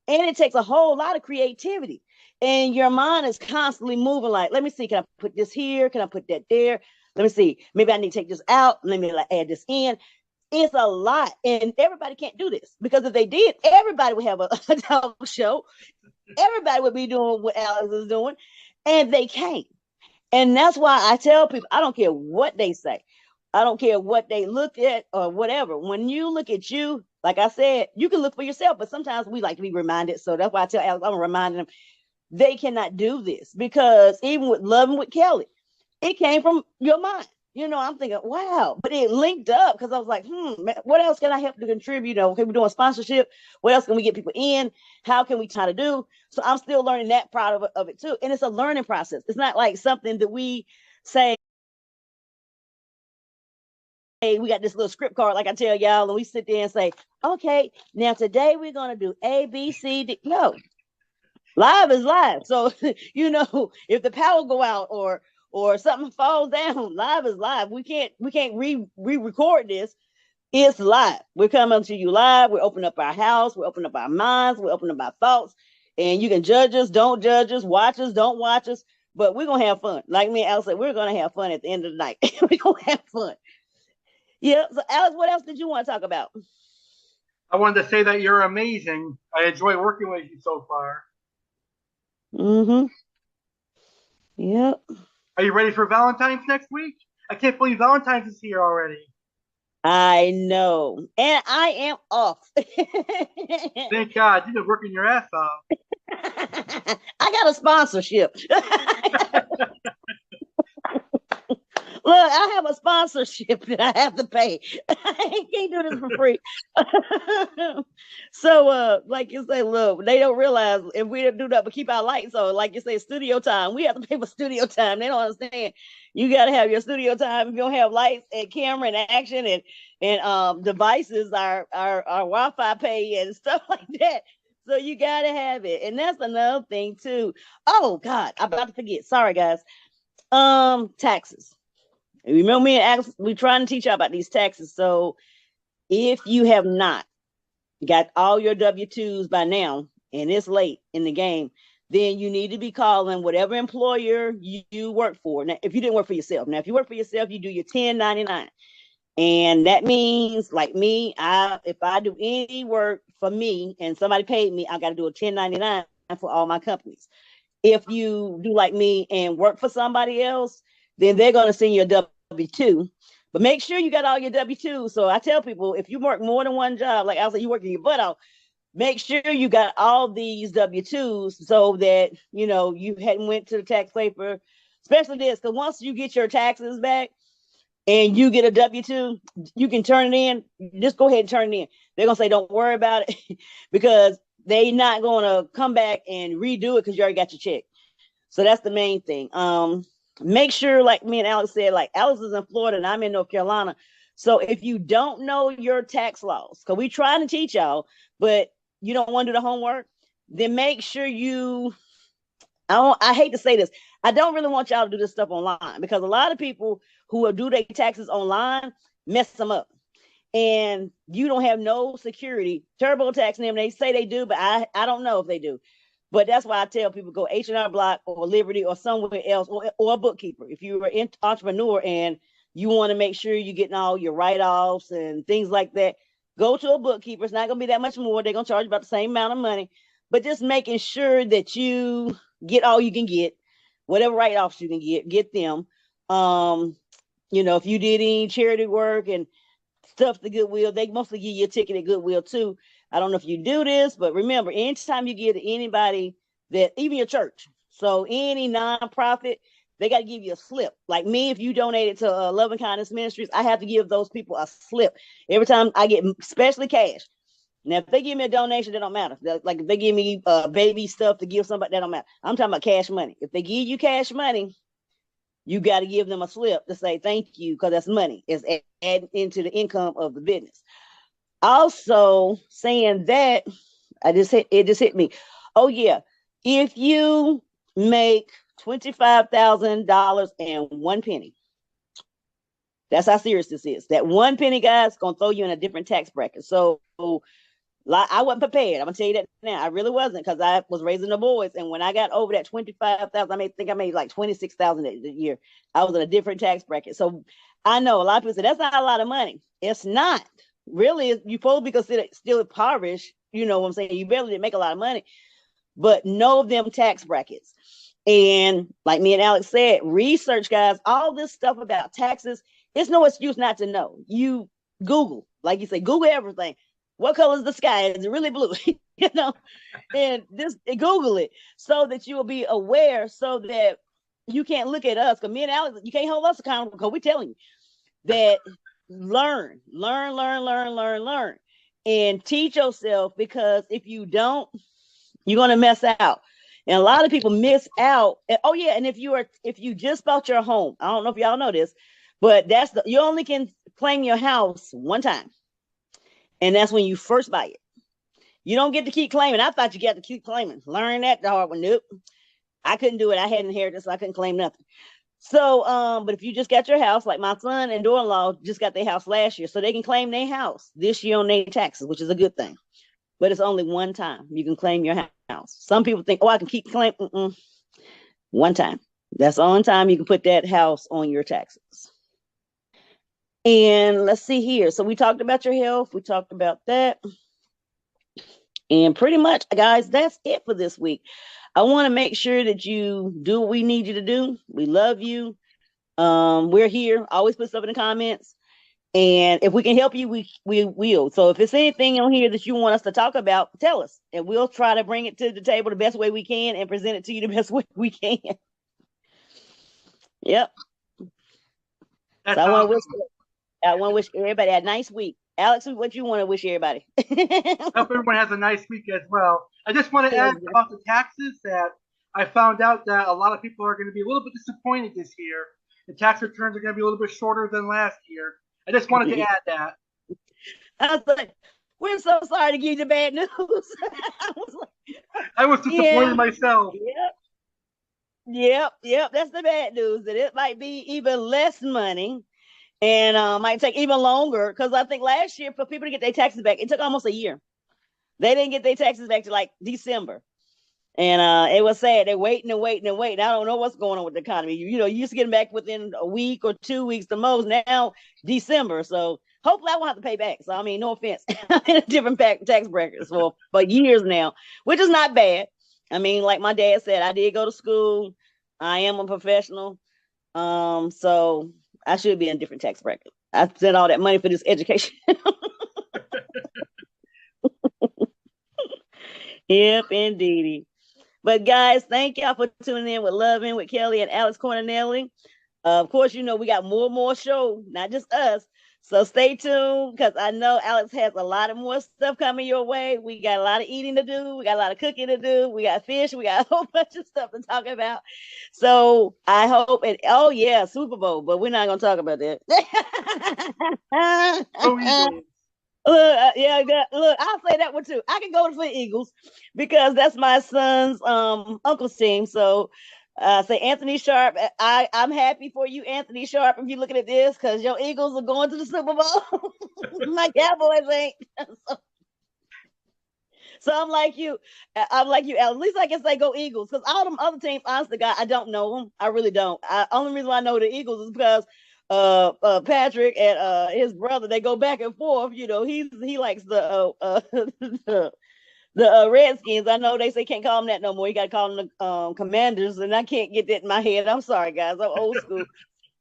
and it takes a whole lot of creativity. And your mind is constantly moving. Like, let me see, can I put this here? Can I put that there? Let me see. Maybe I need to take this out. Let me like add this in. It's a lot, and everybody can't do this, because if they did, everybody would have a talk show. Everybody would be doing what Alex is doing, and they can't. And that's why I tell people, I don't care what they say. I don't care what they look at or whatever. When you look at you, like I said, you can look for yourself, but sometimes we like to be reminded. So that's why I tell Alex, I'm reminding them they cannot do this, because even with loving with Kelly, it came from your mind. You know, I'm thinking, wow, but it linked up because I was like, what else can I help to contribute? You know, can we do a sponsorship? What else can we get people in? How can we try to do? So I'm still learning that part of it too. And it's a learning process. It's not like something that we say, hey, we got this little script card, like I tell y'all, and we sit there and say, okay, now today we're going to do A, B, C, D. No, live is live. So, you know, if the power go out or something falls down, live is live. We can't re-record this. It's live. We're coming to you live. We're opening up our house. We're opening up our minds. We're opening up our thoughts. And you can judge us, don't judge us, watch us, don't watch us. But we're gonna have fun. Like me and Alex said, we're gonna have fun at the end of the night. We're gonna have fun. Yeah. So Alex, what else did you want to talk about? I wanted to say that you're amazing. I enjoy working with you so far. Mm-hmm. Yep. Are you ready for Valentine's next week? I can't believe Valentine's is here already. I know. And I am off. Thank God. You've been working your ass off. I got a sponsorship. Look, I have a sponsorship that I have to pay. I can't do this for free. So, like you say, look, they don't realize if we don't do that, but keep our lights on, like you say, studio time. We have to pay for studio time. They don't understand. You got to have your studio time. If you don't have lights and camera and action and devices, our Wi-Fi pay and stuff like that. So you gotta have it. And that's another thing too. Oh God, I'm about to forget. Sorry, guys. Taxes. Remember me and Alex, we trying to teach you about these taxes. So if you have not got all your W-2s by now, and it's late in the game, then you need to be calling whatever employer you work for. Now, if you didn't work for yourself, now if you work for yourself, you do your 1099. And that means, like me, if I do any work for me and somebody paid me, I got to do a 1099 for all my companies. If you do like me and work for somebody else, then they're going to send you a W-2. But make sure you got all your W-2. So I tell people, if you work more than one job, like I said, you working your butt off, make sure you got all these W-2s so that, you hadn't went to the tax paper, especially this, because once you get your taxes back, and you get a W-2, you can turn it in. Just go ahead and turn it in. They're going to say, don't worry about it because they're not going to come back and redo it because you already got your check. So that's the main thing. Make sure, like me and Alex said, like Alex is in Florida and I'm in North Carolina. So if you don't know your tax laws, because we trying to teach y'all, but you don't want to do the homework, then make sure I hate to say this. I don't really want y'all to do this stuff online because a lot of people who will do their taxes online mess them up. And you don't have no security. TurboTax them, they say they do, but I don't know if they do. But that's why I tell people go H&R Block or Liberty or somewhere else or a bookkeeper. If you're an entrepreneur and you want to make sure you're getting all your write-offs and things like that, go to a bookkeeper. It's not going to be that much more. They're going to charge you about the same amount of money. But just making sure that you get all you can get, whatever write-offs you can get them. If you did any charity work and stuff to Goodwill, they mostly give you a ticket at Goodwill too. I don't know if you do this, but remember, anytime you give to anybody that, even your church, so any nonprofit, they got to give you a slip. Like me, if you donated to Loving Kindness Ministries, I have to give those people a slip every time I get, especially cash. Now, if they give me a donation, that don't matter. Like if they give me baby stuff to give somebody, that don't matter. I'm talking about cash money. If they give you cash money, you got to give them a slip to say thank you because that's money. It's added into the income of the business. Also, saying that, it just hit me. Oh yeah, if you make $25,000 and 1 penny, that's how serious this is. That 1 penny, guys, gonna throw you in a different tax bracket. So I wasn't prepared. I'm gonna tell you that now. I really wasn't because I was raising the boys, and when I got over that 25,000, I made like 26,000 a year. I was in a different tax bracket. So I know a lot of people say that's not a lot of money. It's not really. You're supposed to be considered still impoverished. You know what I'm saying? You barely didn't make a lot of money, but know them tax brackets. And like me and Alex said, research, guys. All this stuff about taxes, it's no excuse not to know. You Google, like you say, Google everything. What color is the sky? Is it really blue? And just Google it so that you will be aware, so that you can't look at us. Because me and Alex, you can't hold us accountable because we're telling you that learn, and teach yourself. Because if you don't, you're gonna mess out. And a lot of people miss out. Oh yeah, and if you just bought your home, I don't know if y'all know this, but you only can claim your house one time. And that's when you first buy it. You don't get to keep claiming. I thought you got to keep claiming. Learn that the hard one. Nope. I couldn't do it. I had inheritance, so I couldn't claim nothing. So, but if you just got your house, like my son and daughter-in-law just got their house last year, so they can claim their house this year on their taxes, which is a good thing. But it's only one time you can claim your house. Some people think, oh, I can keep claiming. One time. That's the only time you can put that house on your taxes. And let's see here. So we talked about your health. We talked about that. And pretty much, guys, that's it for this week. I want to make sure that you do what we need you to do. We love you. We're here. Always put stuff in the comments. And if we can help you, we will. So if it's anything on here that you want us to talk about, tell us. And we'll try to bring it to the table the best way we can and present it to you the best way we can. Yep. So I want to wish everybody a nice week. Alex, what you want to wish everybody? Hope everyone has a nice week as well. I just want to add about the taxes that I found out that a lot of people are going to be a little bit disappointed this year. The tax returns are going to be a little bit shorter than last year. I just wanted to add that. I was like, We're so sorry to give you the bad news. I was like, I was disappointed yeah, myself. yep. That's the bad news. That it might be even less money and might take even longer. Because I think last year for people to get their taxes back, it took almost a year. They didn't get their taxes back to like December. And it was sad. They're waiting and waiting and waiting. I don't know what's going on with the economy. You used to get them back within a week or 2 weeks the most. Now December. So hopefully I won't have to pay back. So I mean, no offense. I'm in a different tax brackets for years now, which is not bad. I mean, like my dad said, I did go to school. I am a professional. So I should be in a different tax bracket. I spent all that money for this education. Yep, indeedy. But guys, thank y'all for tuning in with Lovin' with Kelly and Alex Cardinale. Of course, we got more shows, not just us. So stay tuned because I know Alex has a lot of more stuff coming your way. We got a lot of eating to do. We got a lot of cooking to do. We got fish. We got a whole bunch of stuff to talk about. So I hope oh yeah, Super Bowl, but we're not gonna talk about that. Go Eagles. Yeah, look, I'll say that one too. I can go for the Eagles because that's my son's uncle's team. So say Anthony Sharp. I'm happy for you, Anthony Sharp, if you're looking at this, because your Eagles are going to the Super Bowl. My Cowboys ain't. So I'm like you. I'm like you, Al. At least I can say go Eagles. Because all them other teams, honest to God, I don't know them. I really don't. Only reason why I know the Eagles is because Patrick and his brother, they go back and forth. He likes the Redskins. I know they say can't call them that no more. You got to call them the Commanders, and I can't get that in my head. I'm sorry, guys. I'm old school,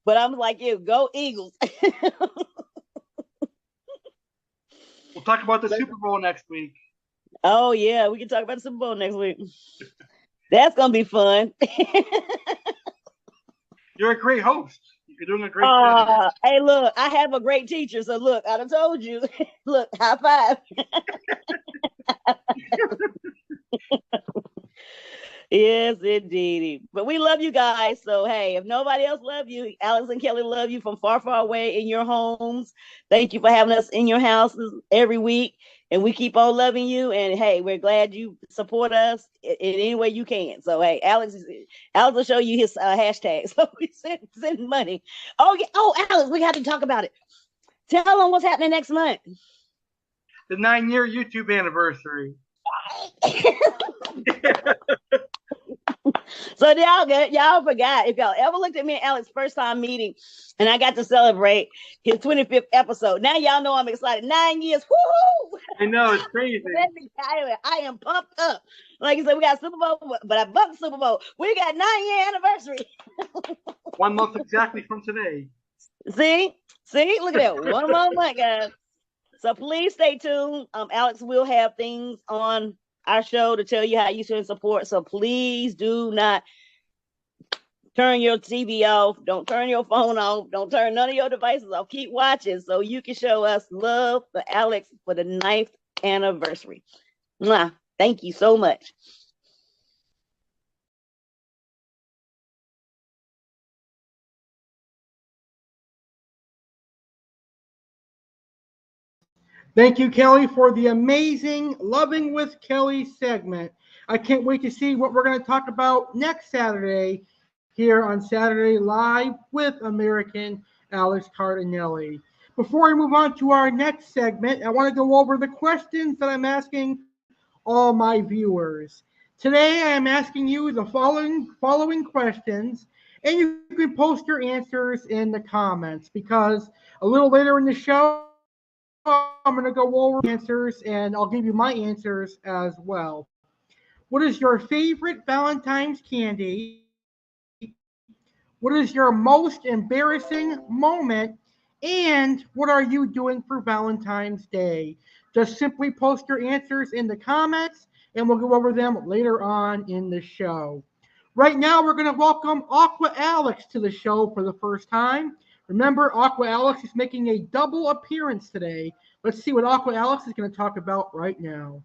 but I'm like you. Go Eagles. We'll talk about the Super Bowl next week. Oh yeah, we can talk about the Super Bowl next week. That's gonna be fun. You're a great host. You're doing a great job. Hey, look, I have a great teacher. So look, I done told you. Look, high five. Yes, indeed. But we love you guys. So hey, if nobody else love you, Alex and Kelly love you from far, far away in your homes. Thank you for having us in your houses every week. And we keep on loving you. And hey, we're glad you support us in any way you can. So hey, Alex will show you his hashtag. So we send money. Oh yeah. Oh, Alex, we got to talk about it. Tell them what's happening next month. The 9-year YouTube anniversary. So y'all forgot, if y'all ever looked at me and Alex first time meeting and I got to celebrate his 25th episode. Now y'all know I'm excited. 9 years. Woo! I know, it's crazy. I am pumped up. Like you said, we got Super Bowl, but I bumped Super Bowl. We got 9-year anniversary. 1 month exactly from today. See, look at that. 1 more month, guys. So please stay tuned. Alex will have things on our show to tell you how you should support. So please do not turn your TV off. Don't turn your phone off. Don't turn none of your devices off. Keep watching so you can show us love for Alex for the 9th anniversary. Mwah. Thank you so much. Thank you, Kelly, for the amazing Loving with Kelly segment. I can't wait to see what we're going to talk about next Saturday here on Saturday Live with American Alex Cardinale. Before we move on to our next segment, I want to go over the questions that I'm asking all my viewers. Today, I am asking you the following questions, and you can post your answers in the comments because a little later in the show, I'm going to go over answers and I'll give you my answers as well. What is your favorite Valentine's candy? What is your most embarrassing moment? And what are you doing for Valentine's Day? Just simply post your answers in the comments and we'll go over them later on in the show. Right now, we're going to welcome Aqua Alex to the show for the first time. Remember, Aqua Alex is making a double appearance today. Let's see what Aqua Alex is going to talk about right now.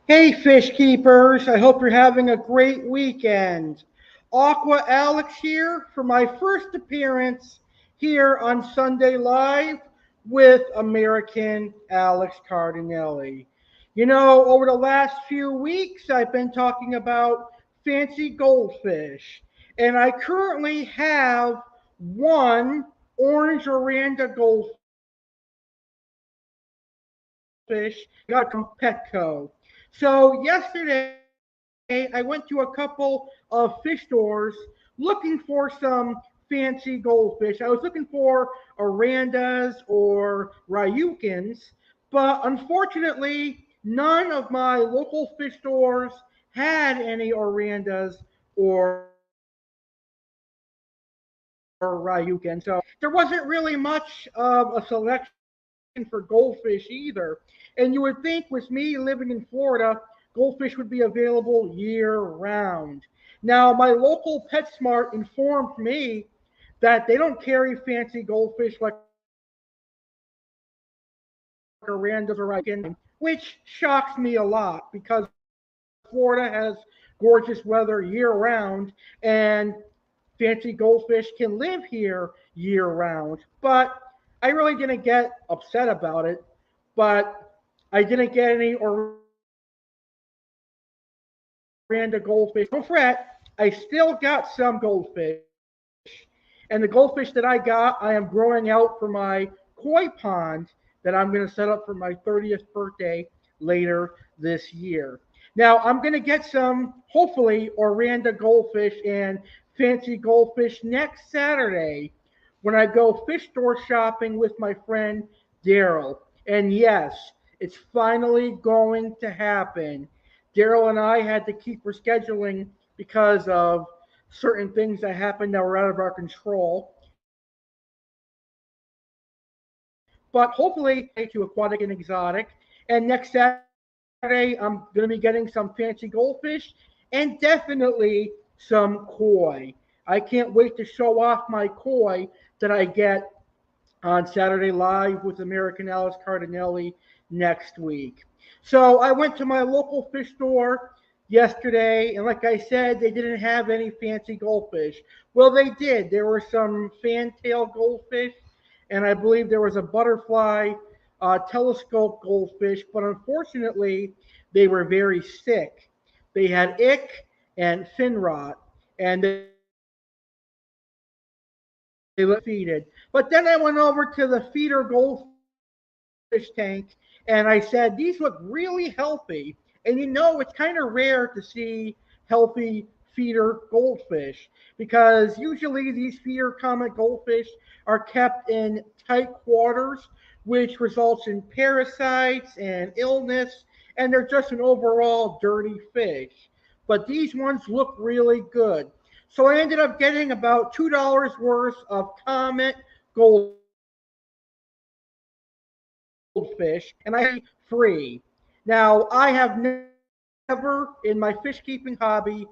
Hey, fish keepers. I hope you're having a great weekend. Aqua Alex here for my first appearance here on Sunday Live with American Alex Cardinale. You know, over the last few weeks, I've been talking about fancy goldfish, and I currently have one orange Oranda goldfish got from Petco. So yesterday, I went to a couple of fish stores looking for some fancy goldfish. I was looking for Orandas or Ryukins, but unfortunately, none of my local fish stores had any Orandas or Ryukins. So there wasn't really much of a selection for goldfish either. And you would think with me living in Florida, goldfish would be available year round. Now, my local PetSmart informed me that they don't carry fancy goldfish like Orandas or Ryukins, which shocks me a lot because Florida has gorgeous weather year round and fancy goldfish can live here year round. But I really didn't get upset about it. But I didn't get any Oranda goldfish. Don't fret, I still got some goldfish. And the goldfish that I got, I am growing out for my koi pond that I'm going to set up for my 30th birthday later this year. Now, I'm going to get some, hopefully, Oranda goldfish and fancy goldfish next Saturday when I go fish store shopping with my friend Daryl. And yes, it's finally going to happen. Daryl and I had to keep rescheduling because of certain things that happened that were out of our control. But hopefully, to Aquatic and Exotic. And next Saturday, I'm going to be getting some fancy goldfish and definitely some koi. I can't wait to show off my koi that I get on Saturday Live with American Alex Cardinale next week. So I went to my local fish store yesterday, and like I said, they didn't have any fancy goldfish. Well, they did. There were some fantail goldfish, and I believe there was a butterfly telescope goldfish, but unfortunately, they were very sick. They had ick and fin rot, and they looked feeded. But then I went over to the feeder goldfish tank and I said, these look really healthy. And you know, it's kind of rare to see healthy feeder goldfish because usually these feeder comet goldfish are kept in tight quarters, which results in parasites and illness, and they're just an overall dirty fish. But these ones look really good. So I ended up getting about $2 worth of comet goldfish, and I free. Now, I have never in my fish keeping hobby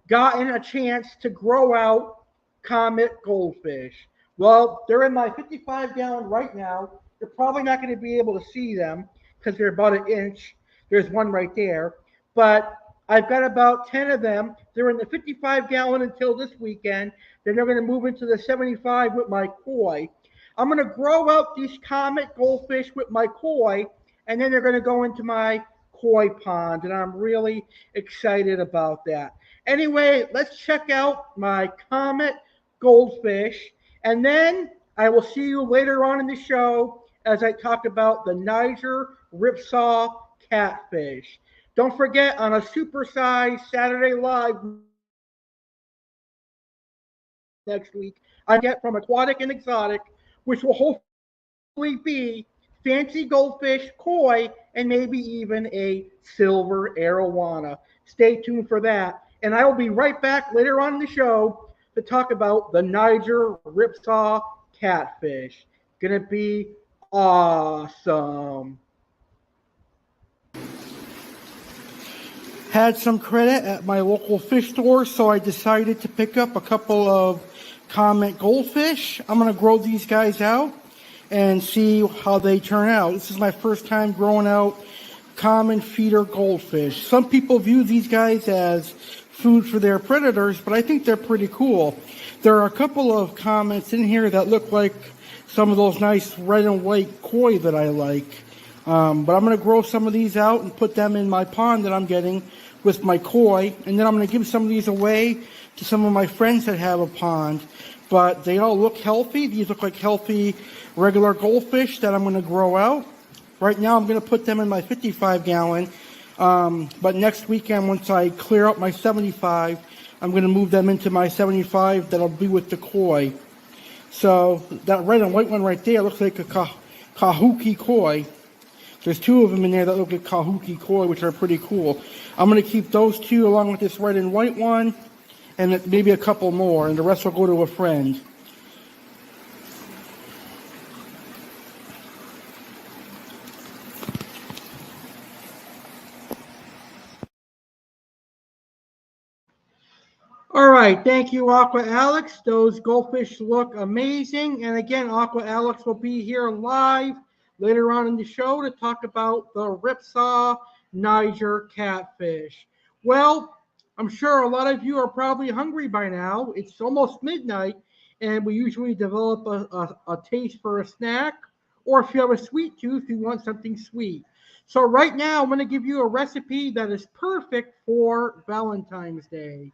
gotten a chance to grow out comet goldfish. Well, they're in my 55-gallon right now. You're probably not going to be able to see them because they're about an inch. There's one right there. But I've got about 10 of them. They're in the 55-gallon until this weekend. Then they're going to move into the 75 with my koi. I'm going to grow out these comet goldfish with my koi, and then they're going to go into my koi pond, and I'm really excited about that. Anyway, let's check out my comet goldfish, and then I will see you later on in the show as I talk about the Niger Ripsaw catfish. Don't forget, on a supersized Saturday Live next week, I get from Aquatic and Exotic, which will hopefully be fancy goldfish, koi, and maybe even a silver arowana. Stay tuned for that. And I will be right back later on in the show to talk about the Niger Ripsaw catfish. Gonna be awesome. Had some credit at my local fish store, so I decided to pick up a couple of comet goldfish. I'm going to grow these guys out and see how they turn out. This is my first time growing out common feeder goldfish. Some people view these guys as food for their predators, but I think they're pretty cool. There are a couple of comets in here that look like some of those nice red and white koi that I like. But I'm going to grow some of these out and put them in my pond that I'm getting with my koi. And then I'm going to give some of these away to some of my friends that have a pond. But they all look healthy. These look like healthy regular goldfish that I'm going to grow out. Right now I'm going to put them in my 55-gallon. But next weekend, once I clear out my 75, I'm going to move them into my 75 that'll be with the koi. So that red and white one right there looks like a kahuki koi. There's two of them in there that look like kahuki koi, which are pretty cool. I'm going to keep those two along with this red and white one, and maybe a couple more, and the rest will go to a friend. All right, thank you, Aqua Alex. Those goldfish look amazing. And again, Aqua Alex will be here live later on in the show to talk about the Ripsaw Niger catfish. Well, I'm sure a lot of you are probably hungry by now. It's almost midnight, and we usually develop a taste for a snack, or if you have a sweet tooth, you want something sweet. So right now, I'm going to give you a recipe that is perfect for Valentine's Day.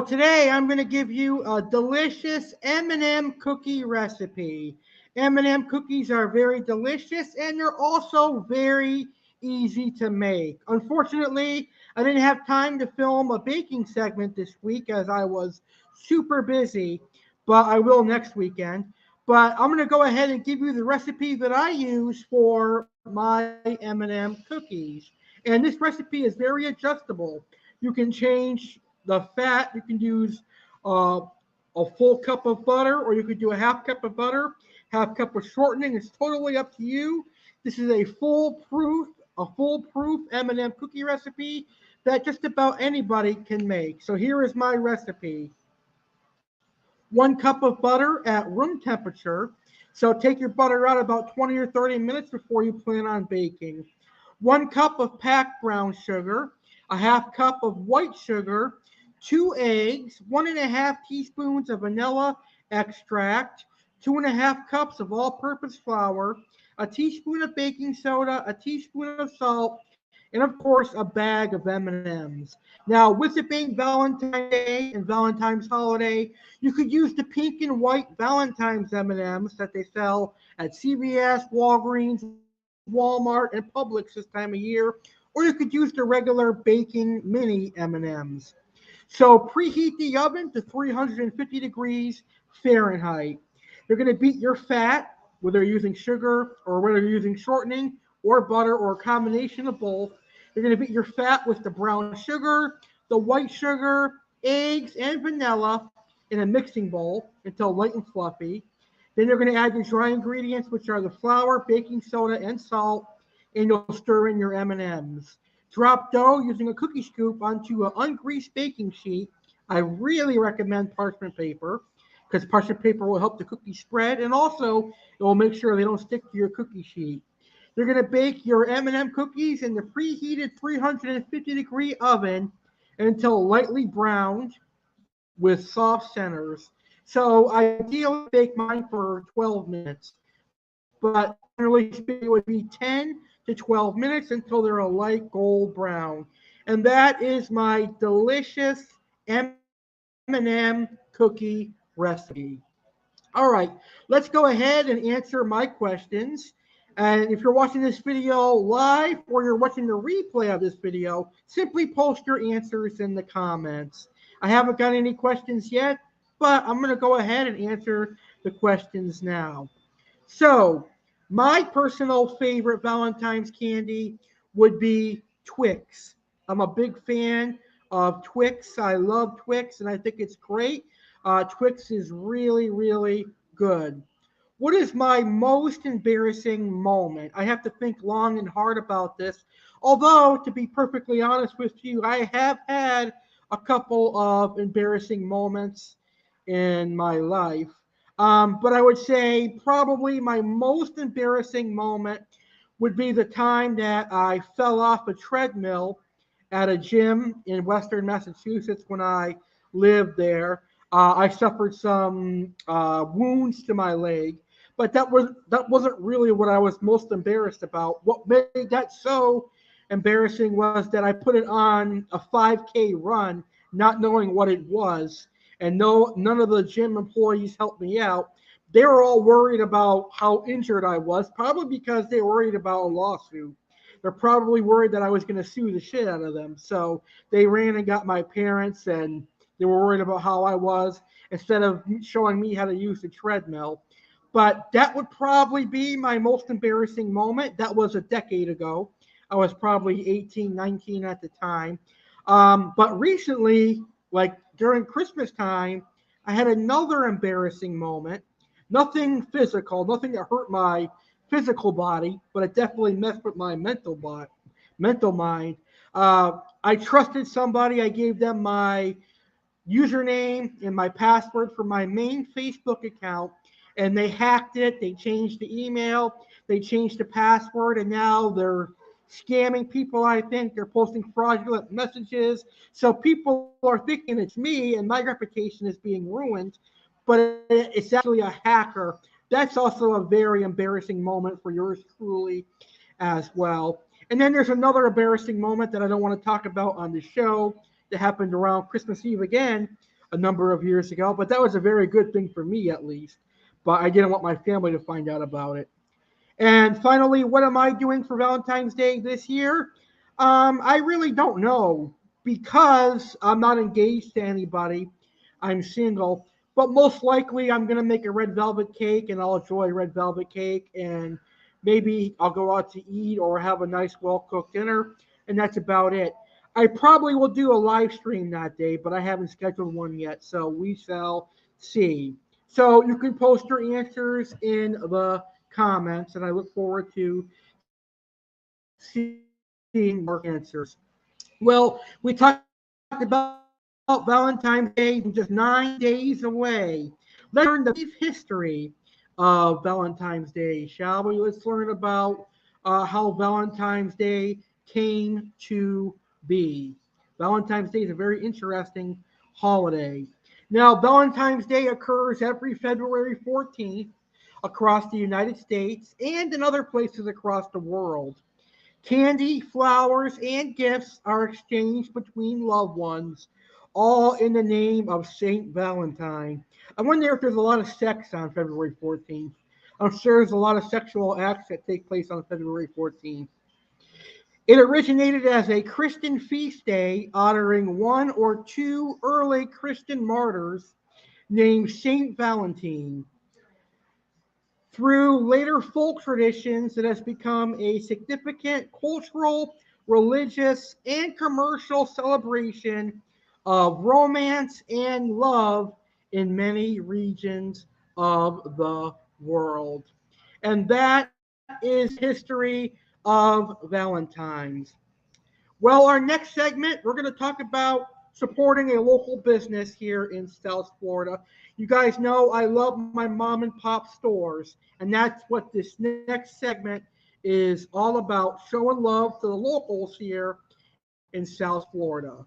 Today I'm going to give you a delicious M&M cookie recipe. M&M cookies are very delicious, and they're also very easy to make. Unfortunately, I didn't have time to film a baking segment this week as I was super busy, but I will next weekend. But I'm going to go ahead and give you the recipe that I use for my M&M cookies. And this recipe is very adjustable. You can change the fat. You can use a full cup of butter, or you could do a half cup of butter, half cup of shortening. It's totally up to you. This is a foolproof M&M cookie recipe that just about anybody can make. So here is my recipe. 1 cup of butter at room temperature. So take your butter out about 20 or 30 minutes before you plan on baking. 1 cup of packed brown sugar, a half cup of white sugar, 2 eggs, 1.5 teaspoons of vanilla extract, 2.5 cups of all-purpose flour, a teaspoon of baking soda, a teaspoon of salt, and of course a bag of M&Ms. Now, with it being Valentine's Day and Valentine's holiday, you could use the pink and white Valentine's M&Ms that they sell at CVS, Walgreens, Walmart, and Publix this time of year, or you could use the regular baking mini M&Ms. So preheat the oven to 350 degrees Fahrenheit. You're going to beat your fat, whether you're using sugar or whether you're using shortening or butter or a combination of both. You're going to beat your fat with the brown sugar, the white sugar, eggs, and vanilla in a mixing bowl until light and fluffy. Then you're going to add your dry ingredients, which are the flour, baking soda, and salt, and you'll stir in your M&Ms. Drop dough using a cookie scoop onto an ungreased baking sheet. I really recommend parchment paper because parchment paper will help the cookies spread, and also it will make sure they don't stick to your cookie sheet. You're going to bake your M&M cookies in the preheated 350-degree oven until lightly browned with soft centers. So ideally bake mine for 12 minutes, but generally it would be 10 to 12 minutes until they're a light gold brown. And that is my delicious M&M cookie recipe. All right, let's go ahead and answer my questions. And if you're watching this video live or you're watching the replay of this video, simply post your answers in the comments. I haven't got any questions yet, but I'm going to go ahead and answer the questions now. So, my personal favorite Valentine's candy would be Twix. I'm a big fan of Twix. I love Twix, and I think it's great. Twix is really, really Good. What is my most embarrassing moment? I have to think long and hard about this. Although, to be perfectly honest with you, I have had a couple of embarrassing moments in my life. But I would say probably my most embarrassing moment would be the time that I fell off a treadmill at a gym in Western Massachusetts when I lived there. I suffered some wounds to my leg, but that wasn't really what I was most embarrassed about. What made that so embarrassing was that I put it on a 5K run, not knowing what it was, and none of the gym employees helped me out. They were all worried about how injured I was, probably because they were worried about a lawsuit. They're probably worried that I was going to sue the shit out of them. So they ran and got my parents, and they were worried about how I was instead of showing me how to use the treadmill. But that would probably be my most embarrassing moment. That was a decade ago. I was probably 18, 19 at the time. But recently, like during Christmas time, I had another embarrassing moment. Nothing physical, nothing that hurt my physical body, but it definitely messed with my mental mind. I trusted somebody. I gave them my username and my password for my main Facebook account, and they hacked it. They changed the email, they changed the password, and now they're scamming people. I think they're posting fraudulent messages. So people are thinking it's me, and my reputation is being ruined, but it's actually a hacker. That's also a very embarrassing moment for yours truly as well. And then there's another embarrassing moment that I don't want to talk about on the show that happened around Christmas Eve again a number of years ago, but that was a very good thing for me at least. But I didn't want my family to find out about it. And finally, what am I doing for Valentine's Day this year? I really don't know because I'm not engaged to anybody. I'm single, but most likely I'm gonna make a red velvet cake, and I'll enjoy red velvet cake, and maybe I'll go out to eat or have a nice, well-cooked dinner, and that's about it. I probably will do a live stream that day, but I haven't scheduled one yet, so we shall see. So you can post your answers in the comments, and I look forward to seeing your answers. Well, we talked about Valentine's Day just 9 days away. Let's learn the brief history of Valentine's Day, shall we? Let's learn about how Valentine's Day came to be. Valentine's Day is a very interesting holiday. Now, Valentine's Day occurs every February 14th across the United States and in other places across the world. Candy, flowers, and gifts are exchanged between loved ones, all in the name of Saint Valentine. I wonder if there's a lot of sex on February 14th. I'm sure there's a lot of sexual acts that take place on February 14th. It originated as a Christian feast day honoring one or two early Christian martyrs named Saint Valentine. Through later folk traditions, it has become a significant cultural, religious, and commercial celebration of romance and love in many regions of the world. And that is history of Valentine's. Well, our next segment, we're going to talk about supporting a local business here in South Florida. You guys know I love my mom and pop stores, and that's what this next segment is all about, showing love to the locals here in South Florida.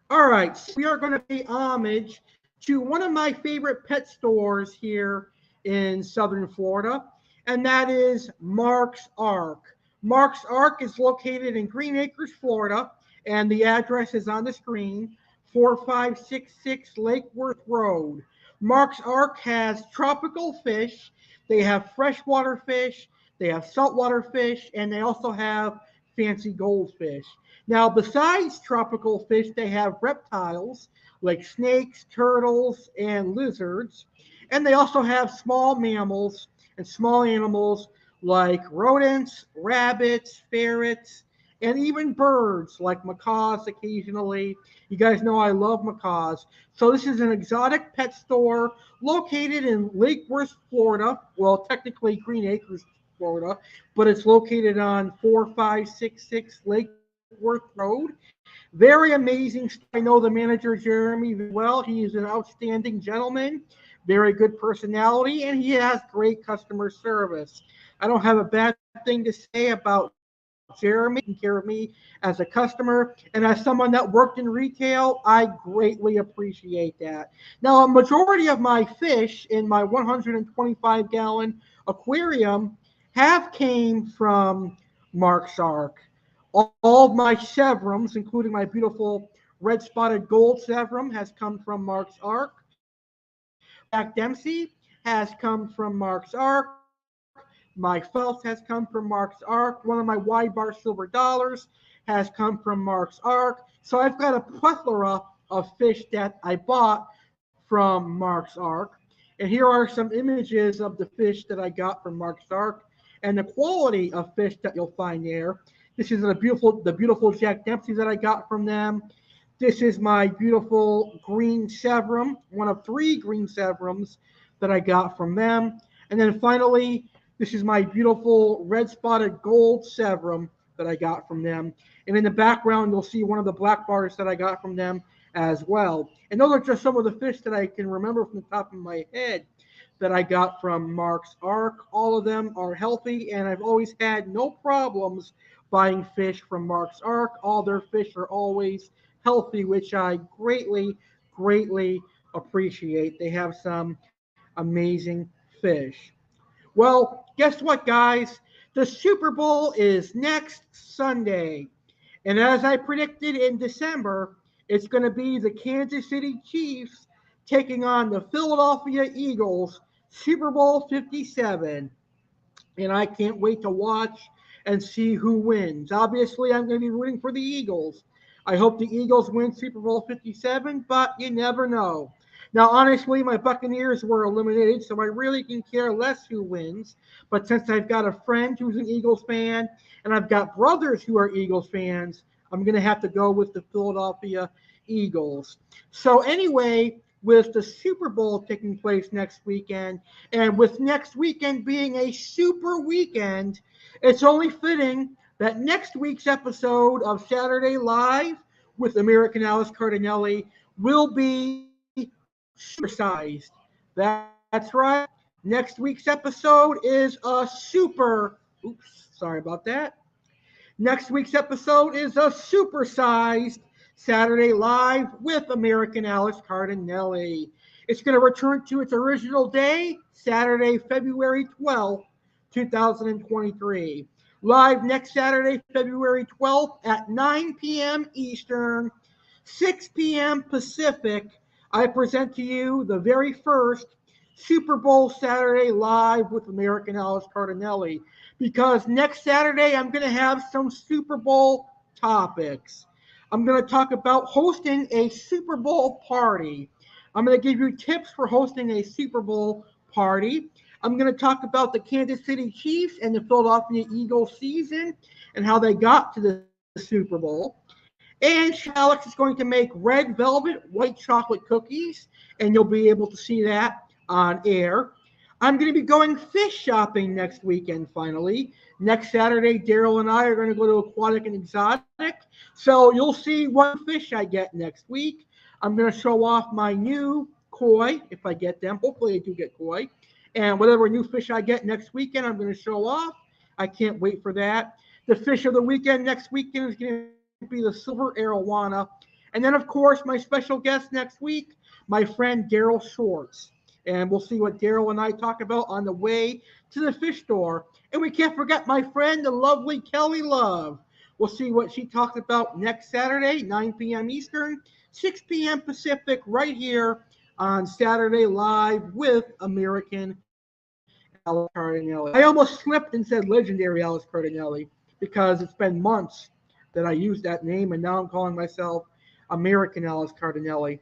All right, so we are going to pay homage to one of my favorite pet stores here in Southern Florida, and that is Mark's Ark. Mark's Ark is located in Green Acres, Florida, and the address is on the screen, 4566 Lake Worth Road. Mark's Ark has tropical fish, they have freshwater fish, they have saltwater fish, and they also have fancy goldfish. Now, besides tropical fish, they have reptiles like snakes, turtles, and lizards. And they also have small mammals and small animals like rodents, rabbits, ferrets, and even birds like macaws occasionally. You guys know I love macaws. So this is an exotic pet store located in Lake Worth, Florida. Well, technically Green Acres, Florida, but it's located on 4566 Lake Worth Road. Very amazing. I know the manager, Jeremy, very well. He is an outstanding gentleman, very good personality, and he has great customer service. I don't have a bad thing to say about Jeremy taking care of me as a customer. And as someone that worked in retail, I greatly appreciate that. Now, a majority of my fish in my 125-gallon aquarium have came from Mark's Ark. All of my chevrons, including my beautiful red spotted gold chevron, has come from Mark's Ark. Jack Dempsey has come from Mark's Ark. My felt has come from Mark's Ark. One of my wide bar silver dollars has come from Mark's Ark. So I've got a plethora of fish that I bought from Mark's Ark. And here are some images of the fish that I got from Mark's Ark and the quality of fish that you'll find there. This is the beautiful Jack Dempsey that I got from them. This is my beautiful green chevron, one of 3 green chevrons that I got from them. And then finally, this is my beautiful red spotted gold chevron that I got from them. And in the background, you'll see one of the black bars that I got from them as well. And those are just some of the fish that I can remember from the top of my head that I got from Mark's Ark. All of them are healthy, and I've always had no problems buying fish from Mark's Ark. All their fish are always healthy, which I greatly, greatly appreciate. They have some amazing fish. Well, guess what, guys? The Super Bowl is next Sunday. And as I predicted in December, it's going to be the Kansas City Chiefs taking on the Philadelphia Eagles, Super Bowl 57. And I can't wait to watch and see who wins. Obviously, I'm going to be rooting for the Eagles. I hope the Eagles win Super Bowl 57, but you never know. Now, honestly, my Buccaneers were eliminated, so I really can care less who wins. But since I've got a friend who's an Eagles fan and I've got brothers who are Eagles fans, I'm going to have to go with the Philadelphia Eagles. So anyway, with the Super Bowl taking place next weekend, and with next weekend being a super weekend, it's only fitting that next week's episode of Saturday Live with American Alex Cardinale will be supersized. That's right. Next week's episode is a sorry about that. Next week's episode is a supersized Saturday Live with American Alex Cardinale. It's going to return to its original day, Saturday, February 12th, 2023. Live next Saturday, February 12th at 9 p.m. Eastern, 6 p.m. Pacific. I present to you the very first Super Bowl Saturday Live with American Alex Cardinale, because next Saturday I'm going to have some Super Bowl topics. I'm going to talk about hosting a Super Bowl party. I'm going to give you tips for hosting a Super Bowl party. I'm going to talk about the Kansas City Chiefs and the Philadelphia Eagles season and how they got to the Super Bowl. And Alex is going to make red velvet white chocolate cookies, and you'll be able to see that on air. I'm going to be going fish shopping next weekend, finally. Next Saturday, Daryl and I are going to go to Aquatic and Exotic. So you'll see what fish I get next week. I'm going to show off my new koi, if I get them. Hopefully I do get koi. And whatever new fish I get next weekend, I'm going to show off. I can't wait for that. The fish of the weekend next weekend is going to be the silver arowana. And then, of course, my special guest next week, my friend Daryl Schwartz. And we'll see what Daryl and I talk about on the way to the fish store. And we can't forget my friend, the lovely Kelly Love. We'll see what she talks about next Saturday, 9 p.m. Eastern, 6 p.m. Pacific, right here on Saturday Live with American Alex Cardinale. I almost slipped and said legendary Alex Cardinale because it's been months that I used that name, and now I'm calling myself American Alex Cardinale.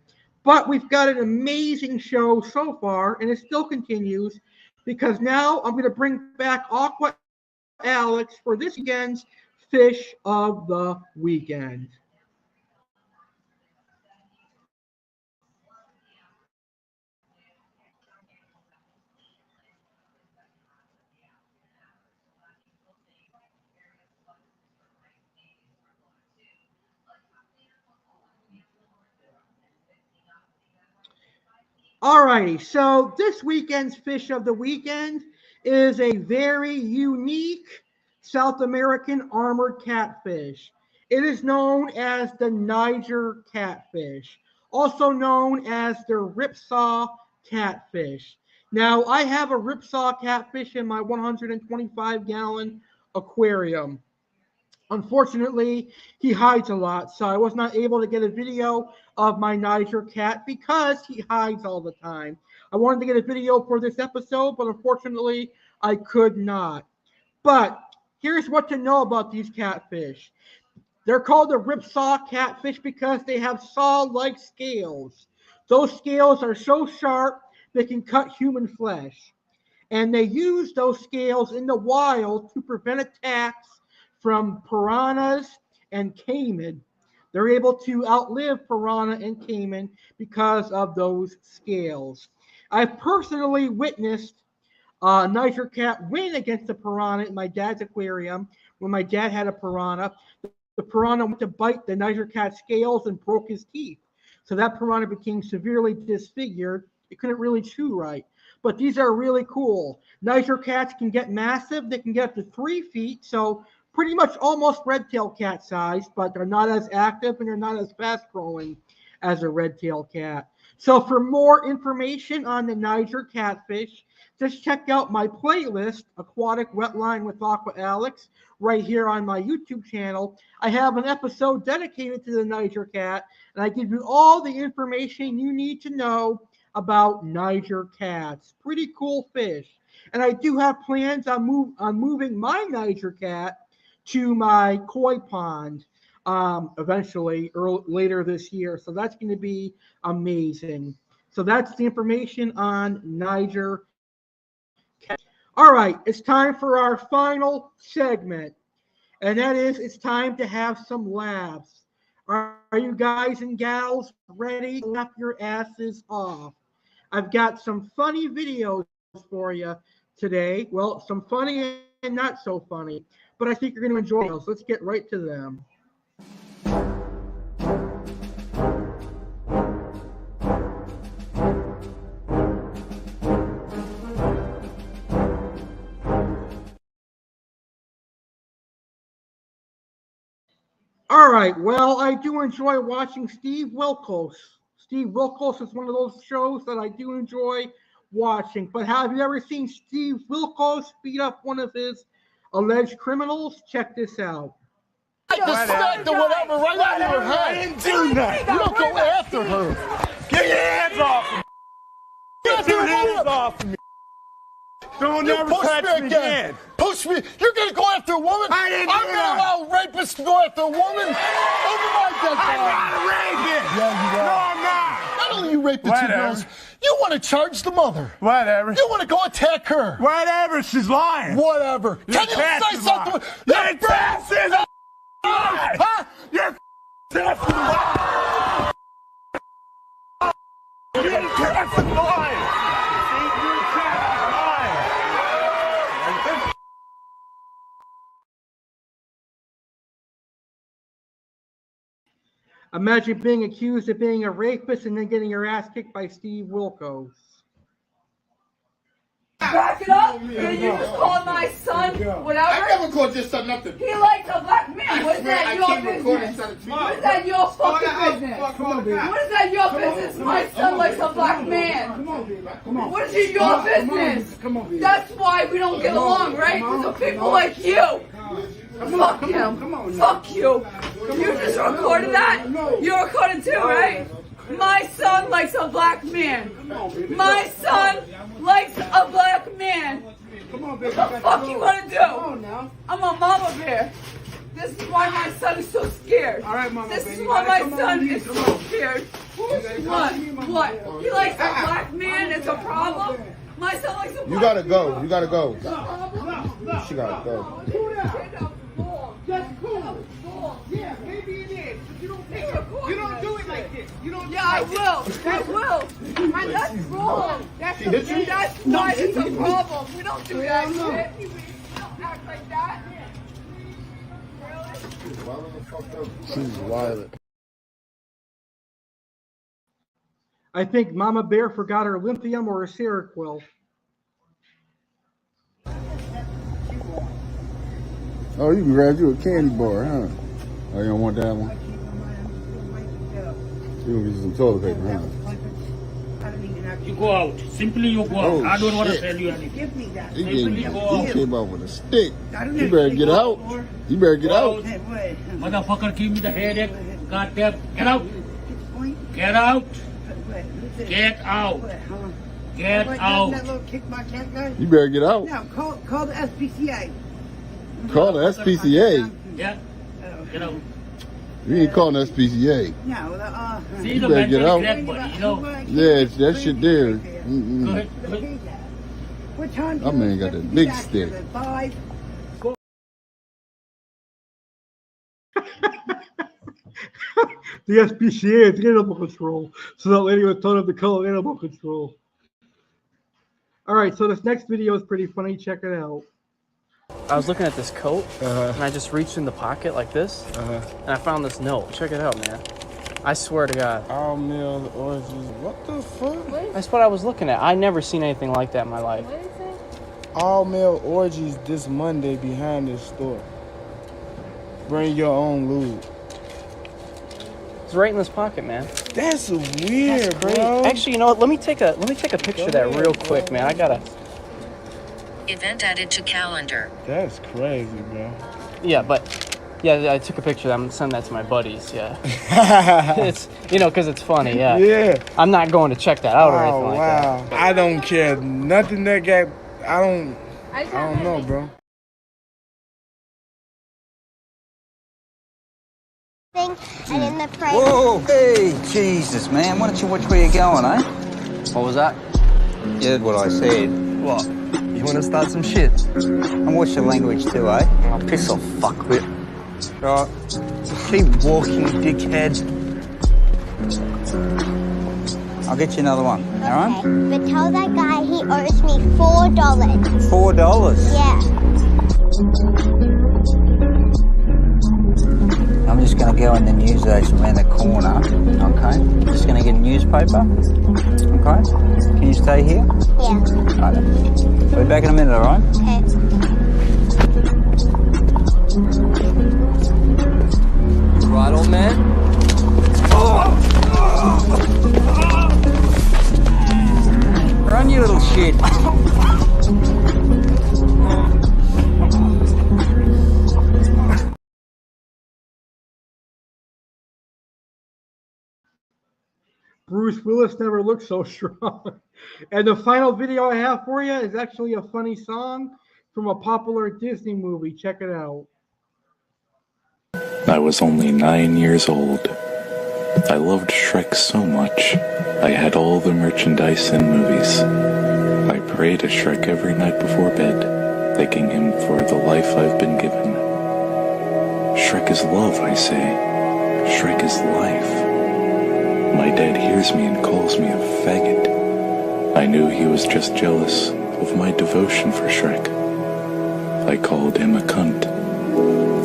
But we've got an amazing show so far, and it still continues, because now I'm going to bring back Aqua Alex for this weekend's Fish of the Weekend. Alrighty, so this weekend's Fish of the Weekend is a very unique South American armored catfish. It is known as the Niger catfish, also known as the Ripsaw catfish. Now, I have a Ripsaw catfish in my 125-gallon aquarium. Unfortunately, he hides a lot, so I was not able to get a video of my Niger cat because he hides all the time. I wanted to get a video for this episode, but unfortunately, I could not. But here's what to know about these catfish. They're called the Ripsaw catfish because they have saw-like scales. Those scales are so sharp they can cut human flesh. And they use those scales in the wild to prevent attacks from piranhas and caiman. They're able to outlive piranha and caiman because of those scales. I've personally witnessed a Niger cat win against a piranha in my dad's aquarium when my dad had a piranha. The piranha went to bite the Niger cat's scales and broke his teeth. So that piranha became severely disfigured. It couldn't really chew right. But these are really cool. Niger cats can get massive. They can get up to 3 feet. So pretty much almost red-tailed cat size, but they're not as active and they're not as fast-growing as a red-tailed cat. So for more information on the Niger catfish, just check out my playlist, Aquatic Wetline with Aqua Alex, right here on my YouTube channel. I have an episode dedicated to the Niger cat, and I give you all the information you need to know about Niger cats. Pretty cool fish. And I do have plans on moving my Niger cat to my koi pond eventually later this year. So that's going to be amazing. So that's the information on Niger cat. All right, it's time for our final segment. And that is, it's time to have some laughs. Are you guys and gals ready to laugh your asses off? I've got some funny videos for you today. Well, some funny and not so funny. But I think you're going to enjoy those. Let's get right to them. All right. Well, I do enjoy watching Steve Wilkos. Steve Wilkos is one of those shows that I do enjoy watching. But have you ever seen Steve Wilkos beat up one of his alleged criminals? Check this out. I just snapped or whatever right out of her head. I didn't do that. You don't go after her. Get your hands off me. Get your hands off me. Don't ever touch me again. Push me. You're going to go after a woman? I didn't do I'm that. going to allow rapists to go after a woman? Over my dead body. I'm not a rapist. Yeah, you are. No, I'm not. Not only you rapist, you Whatever. girls, you want to charge the mother. Whatever. You want to go attack her. Whatever. She's lying. Whatever. Your Can you say past is something? lying. Your past is a lie. Huh? Your past is lying. Your past is lying. Your past is lying. Imagine being accused of being a rapist and then getting your ass kicked by Steve Wilkos. Back it up! Did you just call my son whatever? I never called your son nothing. He likes a black man. What is that your business? What is that your fucking business? What is that your business? My son likes a black man. What is it your business? That's why we don't get along, right? Because of people like you. Fuck him. Fuck you. You just recorded that? You recorded too, right? My son likes a black man. My son likes a black man. What the fuck you want to do? I'm a mama bear. This is why my son is so scared. This is why my son is so scared. What? He likes a black man? It's a problem? My son likes a black man. You gotta go. You gotta go. No. She gotta go. That's cool. Yeah, maybe it is. But you don't take it. You don't do it like this. You don't. Yeah, I will. I will. And that's wrong. That's She hit you? That's why it's a problem. We don't do that shit. We don't act like that. She's violent. I think Mama Bear forgot her lithium or her Seroquel. Oh, you can grab you a candy bar, huh? Oh, you don't want that one? You gonna get some toilet paper, huh? You go out. Simply you go out. Oh, I don't want to shit. tell you anything. Give me that. He Simply came out with a stick. I don't You have better to get take out. more. You better get out. Hey, wait. Motherfucker, give me the headache. Goddamn. Get out. Wait, Get out. wait, listen. Get out. Wait, hold on. Get Wait, out. That little kick my cat guy? You better get out. No, call the SPCA. Call the SPCA. Yeah. Get out. You ain't calling the SPCA. No, See You the better get mentally out. crack body, you know. Yeah, it's that shit there. Go ahead. Go ahead. What time? That man got that big stick. 5. The SPCA is animal control. So that lady was told him to call animal control. All right, so this next video is pretty funny. Check it out. I was looking at this coat, and I just reached in the pocket like this, and I found this note. Check it out, man. I swear to God. All male orgies. What the fuck? That's what I was looking at. I never seen anything like that in my life. All male orgies this Monday behind this store. Bring your own lube. It's right in this pocket, man. That's weird, That's great. bro. Actually, you know what? Let me take a picture of that real quick, man. I gotta. Event added to calendar. That's crazy, bro. Yeah, but yeah, I took a picture. I'm sending that to my buddies. Yeah, it's because it's funny. Yeah. Yeah. I'm not going to check that out or anything like that. Wow. I don't care nothing that got. I don't know, bro. And in the frame. Whoa! Hey, Jesus, man. Why don't you watch where you're going, eh? What was that? You heard what I said. What? You want to start some shit? And watch your language too, eh? Oh, piss off, fuckwit. Right. Keep walking, dickhead. I'll get you another one, Okay. alright? But tell that guy he owes me $4. $4? Yeah. I'm just going to go in the newsagent around the corner, okay? Just going to get a newspaper, okay? Can you stay here? Yeah. Right then. I'll be back in a minute, alright? Okay. Right, old man. Run, you little shit. Bruce Willis never looked so strong. And the final video I have for you is actually a funny song from a popular Disney movie. Check it out. I was only 9 years old. I loved Shrek so much. I had all the merchandise and movies. I pray to Shrek every night before bed, thanking him for the life I've been given. Shrek is love, I say. Shrek is life. My dad hears me and calls me a faggot. I knew he was just jealous of my devotion for Shrek. I called him a cunt.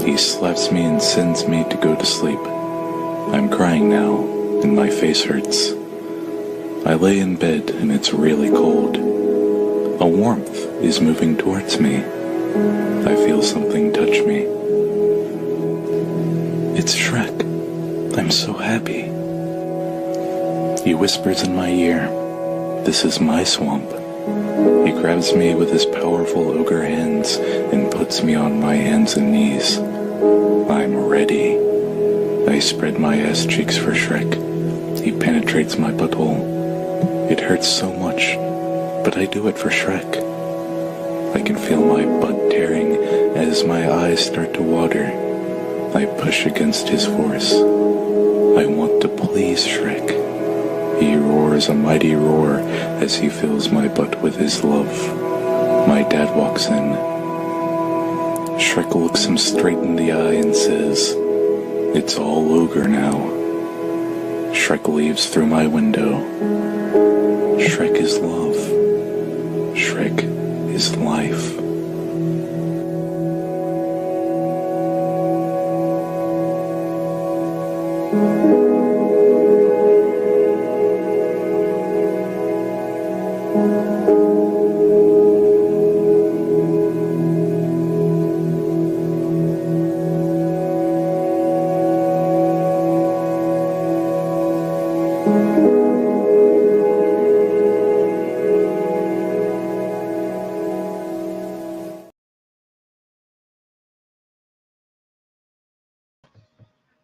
He slaps me and sends me to go to sleep. I'm crying now, and my face hurts. I lay in bed, and it's really cold. A warmth is moving towards me. I feel something touch me. It's Shrek. I'm so happy. He whispers in my ear, "This is my swamp." He grabs me with his powerful ogre hands and puts me on my hands and knees. I'm ready. I spread my ass cheeks for Shrek. He penetrates my butthole. It hurts so much, but I do it for Shrek. I can feel my butt tearing as my eyes start to water. I push against his force. I want to please Shrek. He roars a mighty roar as he fills my butt with his love. My dad walks in. Shrek looks him straight in the eye and says, "It's all ogre now." Shrek leaves through my window. Shrek is love. Shrek is life.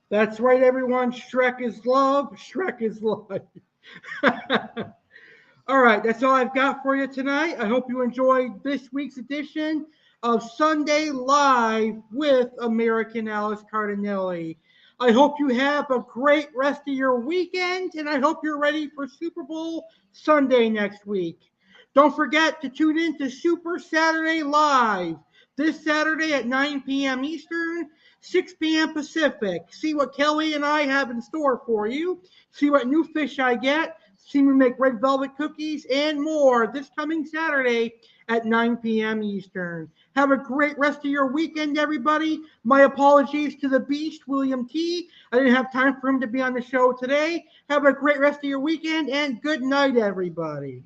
That's right, everyone. Shrek is love. Shrek is life. All right, that's all I've got for you tonight. I hope you enjoyed this week's edition of Sunday Live with American Alex Cardinale. I hope you have a great rest of your weekend, and I hope you're ready for Super Bowl Sunday next week. Don't forget to tune in to Super Saturday Live this Saturday at 9 p.m. Eastern, 6 p.m. Pacific. See what Kelly and I have in store for you. See what new fish I get. See me make red velvet cookies and more this coming Saturday at 9 p.m. Eastern. Have a great rest of your weekend, everybody. My apologies to the Beast, William T. I didn't have time for him to be on the show today. Have a great rest of your weekend, and good night, everybody.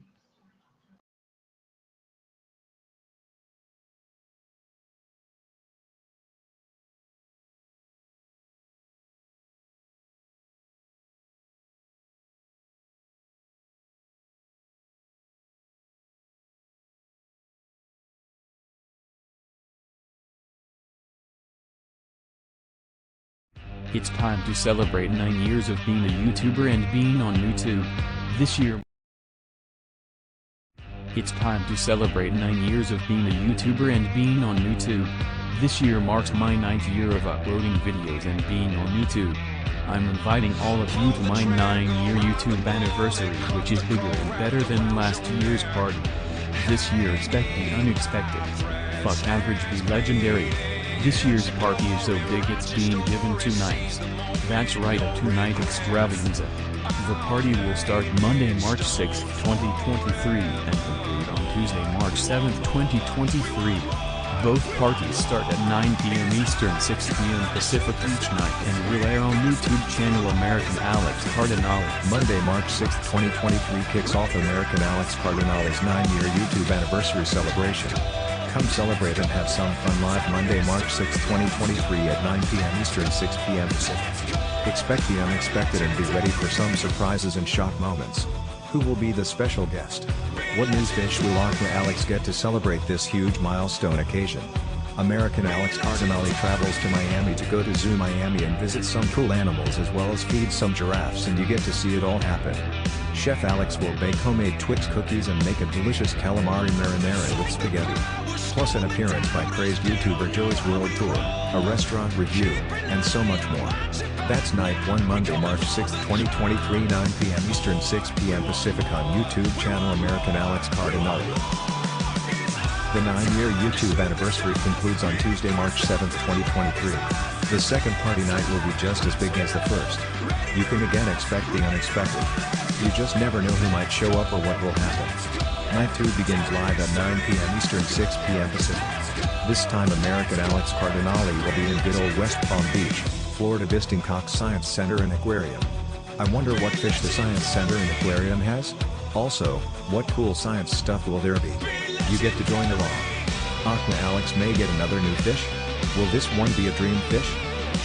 It's time to celebrate 9 years of being a YouTuber and being on YouTube. This year. It's time to celebrate 9 years of being a YouTuber and being on YouTube. This year marks my 9th year of uploading videos and being on YouTube. I'm inviting all of you to my 9-year YouTube anniversary, which is bigger and better than last year's party. This year expect the unexpected. Fuck average, be legendary. This year's party is so big it's being given 2 nights. That's right, a 2-night extravaganza. The party will start Monday, March 6, 2023 and conclude on Tuesday, March 7, 2023. Both parties start at 9 p.m. Eastern, 6 p.m. Pacific each night and will air on YouTube channel American Alex Cardinale. Monday, March 6, 2023 kicks off American Alex Cardinale's 9-year YouTube anniversary celebration. Come celebrate and have some fun live Monday, March 6, 2023 at 9 p.m. Eastern, 6 p.m. Pacific. Expect the unexpected and be ready for some surprises and shock moments. Who will be the special guest? What new fish will Aqua Alex get to celebrate this huge milestone occasion? American Alex Cardinale travels to Miami to go to Zoo Miami and visit some cool animals as well as feed some giraffes, and you get to see it all happen. Chef Alex will bake homemade Twix cookies and make a delicious calamari marinara with spaghetti. Plus an appearance by crazed YouTuber Joe's World Tour, a restaurant review, and so much more. That's night 1 Monday, March 6, 2023 9 p.m. Eastern, 6 p.m. Pacific on YouTube channel American Alex Cardinale. The 9-year YouTube anniversary concludes on Tuesday, March 7, 2023. The second party night will be just as big as the first. You can again expect the unexpected. You just never know who might show up or what will happen. Night 2 begins live at 9 p.m. Eastern, 6 p.m. Pacific. This time American Alex Cardinale will be in good old West Palm Beach, Florida, visiting Cox Science Center and Aquarium. I wonder what fish the Science Center and Aquarium has? Also, what cool science stuff will there be? You get to join along. Aqua Alex may get another new fish? Will this one be a dream fish?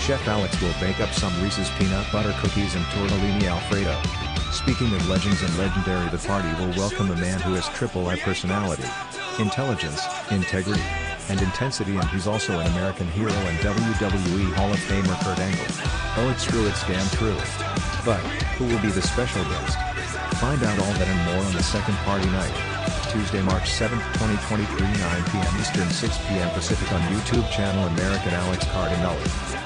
Chef Alex will bake up some Reese's peanut butter cookies and tortellini Alfredo. Speaking of legends and legendary, the party will welcome a man who has triple I personality, intelligence, integrity, and intensity, and he's also an American hero and WWE Hall of Famer Kurt Angle. Oh, it's true, it's damn true. But, who will be the special guest? Find out all that and more on the second party night. Tuesday, March 7, 2023 9 p.m. Eastern, 6 p.m. Pacific on YouTube channel American Alex Cardinale.